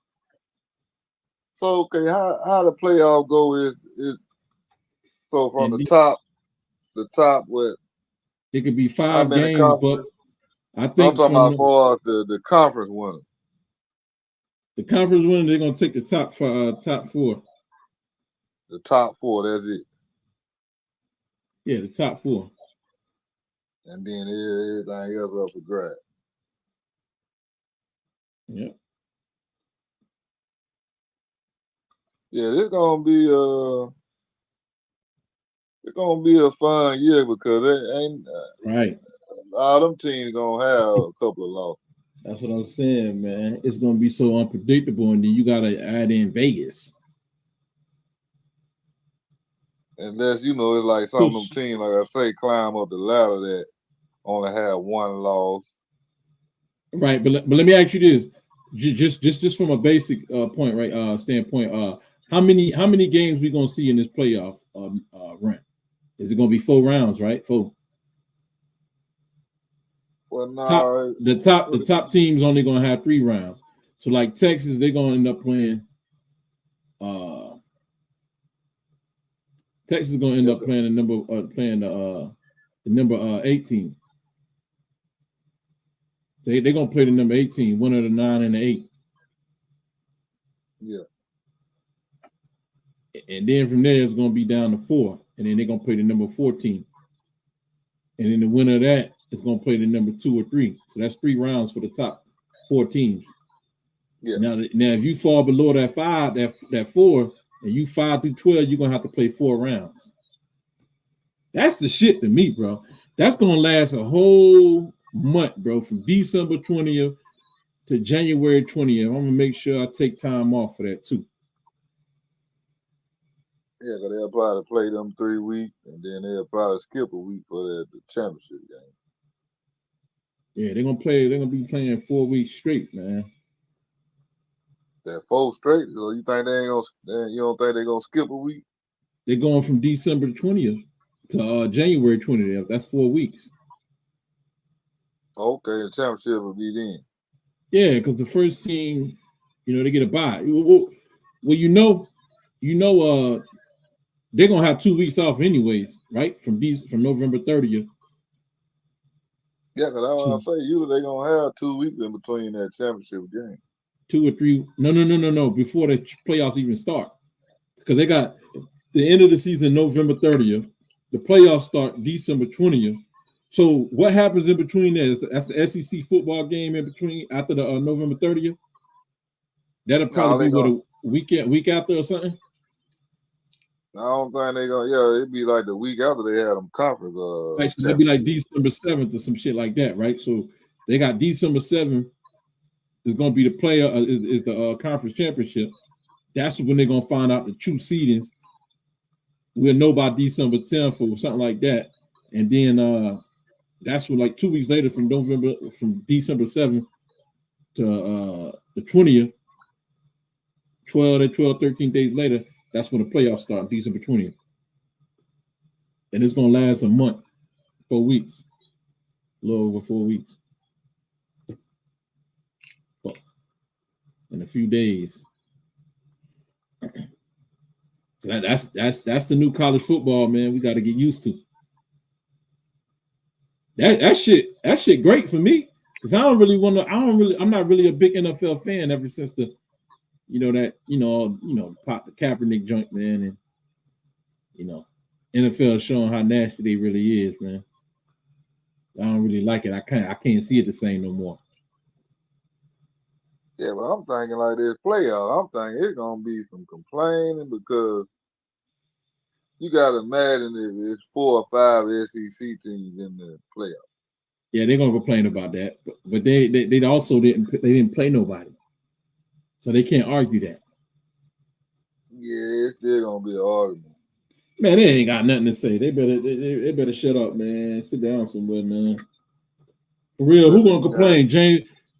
So okay, how the playoff go is so from the top what? It could be 5 games, but I think I'm talking about for the conference winner. The conference winner, they're gonna take the top 4. The top 4, that's it. Yeah, the top 4. And then everything else up for grabs. Yep. Yeah, it's gonna be a fun year, because it ain't right. All them teams gonna have a couple of losses. That's what I'm saying, man. It's gonna be so unpredictable, and then you gotta add in Vegas. Unless it's like some of them teams, like I say, climb up the ladder that only have 1 loss. Right, but let me ask you this, just from a basic point, right? Standpoint. How many games we gonna see in this playoff run? Is it gonna be 4 rounds, right? 4. Well, no. The top teams only gonna have 3 rounds. So like Texas, they're gonna end up playing. Texas is gonna end up playing the number 18. They're gonna play the number 18, one of the 9 and the 8. Yeah. And then from there it's gonna be down to 4, and then they're gonna play the number 14. And then the winner of that is gonna play the number 2 or 3. So that's 3 rounds for the top 4 teams. Yeah. Now if you fall below that 5, that 4, and you 5 through 12, you're gonna have to play 4 rounds. That's the shit to me, bro. That's gonna last a whole month, bro, from December 20th to January 20th. I'm gonna make sure I take time off for that too. Yeah, because they'll probably play them 3 weeks, and then they'll probably skip a week for the championship game. Yeah, they're gonna be playing 4 weeks straight, man. That 4 straight. So you think you don't think they're gonna skip a week? They're going from December 20th to January 20th. That's 4 weeks. Okay, the championship will be then. Yeah, because the first team, they get a bye. Well, they're gonna have 2 weeks off anyways, right? From November 30th. Yeah, because that's what I say. Usually they're gonna have 2 weeks in between that championship game. 2 or 3. No. Before the playoffs even start, because they got the end of the season November 30th. The playoffs start December 20th. So what happens in between there? That's the SEC football game in between after the November 30th. That'll probably be a week after or something. I don't think they gonna. Yeah, it'd be like the week after they had them conference. Like, so it'd be like December 7th or some shit like that, right? So they got December 7th is going to be the player is the conference championship. That's when they're going to find out the true seedings. We'll know by December 10th or something like that, and then that's when, like 2 weeks later, from December 7th to the 20th, 13 days later, that's when the playoffs start, December 20th. And it's going to last a month, 4 weeks, a little over 4 weeks. But in a few days. So that's the new college football, man. We got to get used to. That shit great for me. Because I'm not really a big NFL fan ever since the pop the Kaepernick joint, man, and NFL showing how nasty they really is, man. I don't really like it. I can't see it the same no more. Yeah, but I'm thinking like this playoff. I'm thinking it's gonna be some complaining because you gotta imagine if it's 4 or 5 SEC teams in the playoff. Yeah, they're gonna complain about that, but they also didn't play nobody, so they can't argue that. Yeah, it's still gonna be an argument. Man, they ain't got nothing to say. They better shut up, man. Sit down somewhere, man. For real, who gonna complain?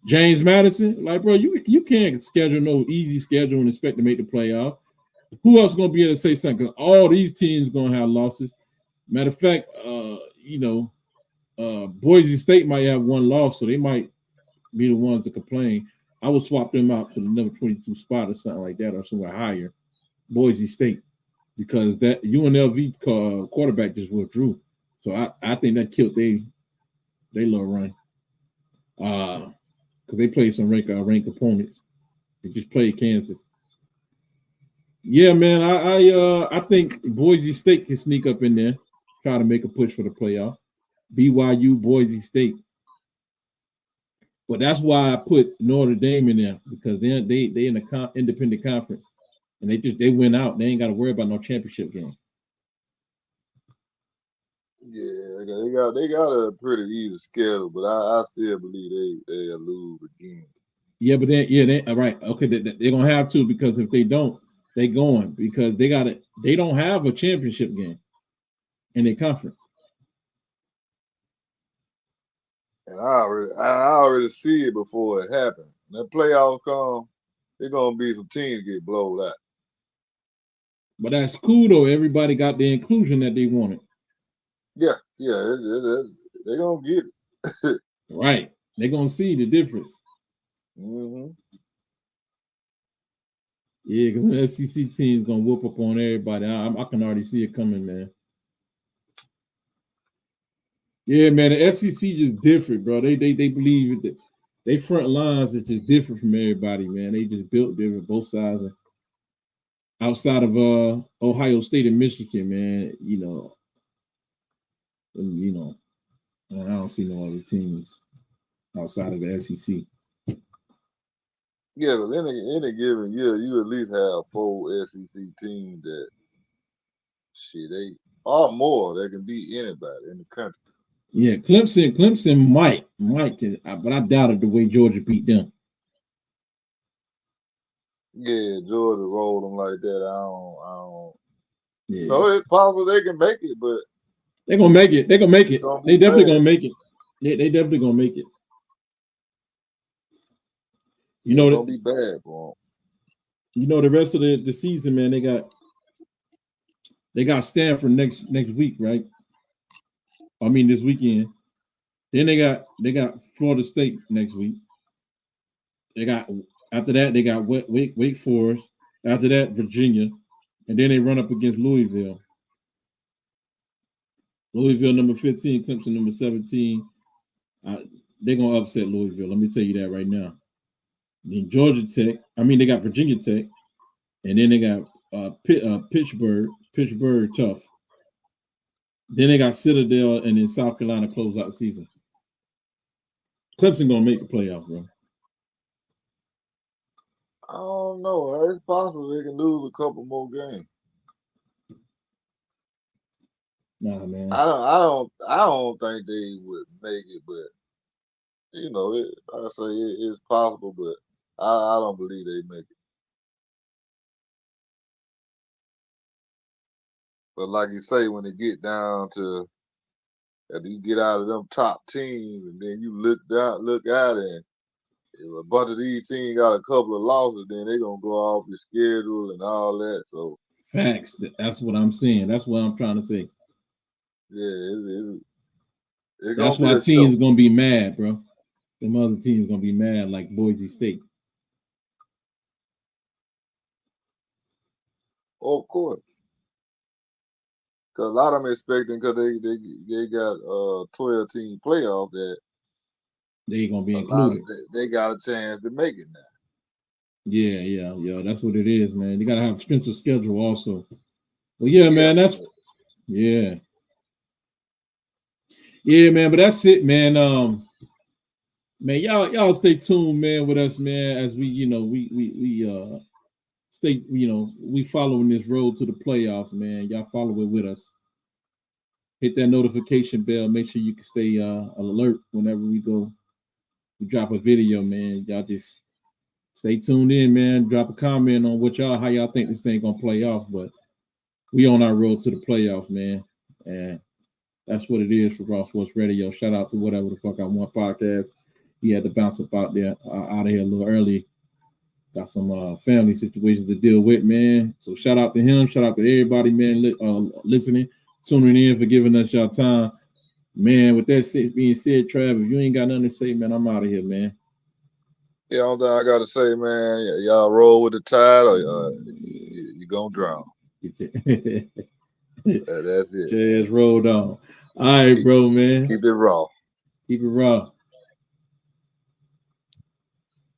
James Madison? Like, bro, you can't schedule no easy schedule and expect to make the playoff. Who else gonna be able to say something? All these teams gonna have losses. Matter of fact, Boise State might have one loss, so they might be the ones to complain. I would swap them out for the number 22 spot or something like that, or somewhere higher. Boise State, because that UNLV quarterback just withdrew, so I think that killed they little run. Because they played some ranked opponents. They just played Kansas. Yeah, man, I think Boise State can sneak up in there, try to make a push for the playoff. BYU, Boise State. But that's why I put Notre Dame in there, because they in the independent conference, and they went out. They ain't got to worry about no championship game. Yeah, they got a pretty easy schedule, but I still believe they'll lose again. Yeah, but they all right. Okay, they're gonna have to, because if they don't, they going, because they don't have a championship game in their conference. And I already see it before it happened. When that playoff come, there's gonna be some teams get blowed out. But that's cool though. Everybody got the inclusion that they wanted. Yeah, they're gonna get it. Right, they're gonna see the difference. Mm-hmm. Yeah, because the SEC team's gonna whoop up on everybody. I can already see it coming, man. Yeah, man, the SEC just different, bro. They believe that they front lines is just different from everybody, man. They just built different, both sides. Outside of Ohio State and Michigan, man, I don't see no other teams outside of the SEC. Yeah, but in a given year, you at least have 4 SEC teams that they are more that can beat anybody in the country. Yeah, Clemson might, but I doubted the way Georgia beat them. Yeah, Georgia rolled them like that. I don't. Yeah. No, it's possible they can make it, but they're gonna make it. They definitely gonna make it. They definitely gonna make it. It's gonna be bad for them. The rest of the season, man. They got Stanford next week, right? I mean this weekend. Then they got Florida State next week. After that they got Wake Forest. After that, Virginia, and then they run up against Louisville. Louisville number 15, Clemson number 17. They're gonna upset Louisville. Let me tell you that right now. Then Georgia Tech. They got Virginia Tech, and then they got Pittsburgh tough. Then they got Citadel, and then South Carolina close out the season. Clemson gonna make the playoff, bro. I don't know. It's possible they can lose a couple more games. Nah, man. I don't think they would make it, but you know, I say it's possible, but I don't believe they make it. But like you say, when it get down to, and you get out of them top teams, and then you look out, and if a bunch of these teams got a couple of losses, then they gonna go off your schedule and all that. So facts. That's what I'm saying. That's what I'm trying to say. Yeah, it's That's gonna why be a teams show. are gonna be mad, bro. Them other teams gonna be mad, like Boise State. Oh, of course. Because a lot of them expecting, because they got 12-team playoff, that They gonna be a lot of included. they got a chance to make it now. Yeah. That's what it is, man. You gotta have strength of schedule also. Well, yeah, Yeah, man. That's yeah, man. But that's it, man. Man, y'all stay tuned, man, with us, man. As we, we stay, we following this road to the playoffs, man. Y'all follow it with us. Hit that notification bell. Make sure you can stay alert whenever we drop a video, man. Y'all just stay tuned in, man. Drop a comment on how y'all think this thing gonna play off. But we on our road to the playoffs, man. And that's what it is for Raw Sports Radio. Shout out to Whatever the Fuck I Want podcast. He had to bounce up out of here a little early. Got some family situations to deal with, man. So shout out to him. Shout out to everybody, man, listening, tuning in, for giving us your time. Man, with that being said, Trav, if you ain't got nothing to say, man, I'm out of here, man. Yeah, only thing I gotta say, man, y'all roll with the tide, or you gonna drown. That's it. Jazz rolled on. All right, bro, man. Keep it raw. Keep it raw.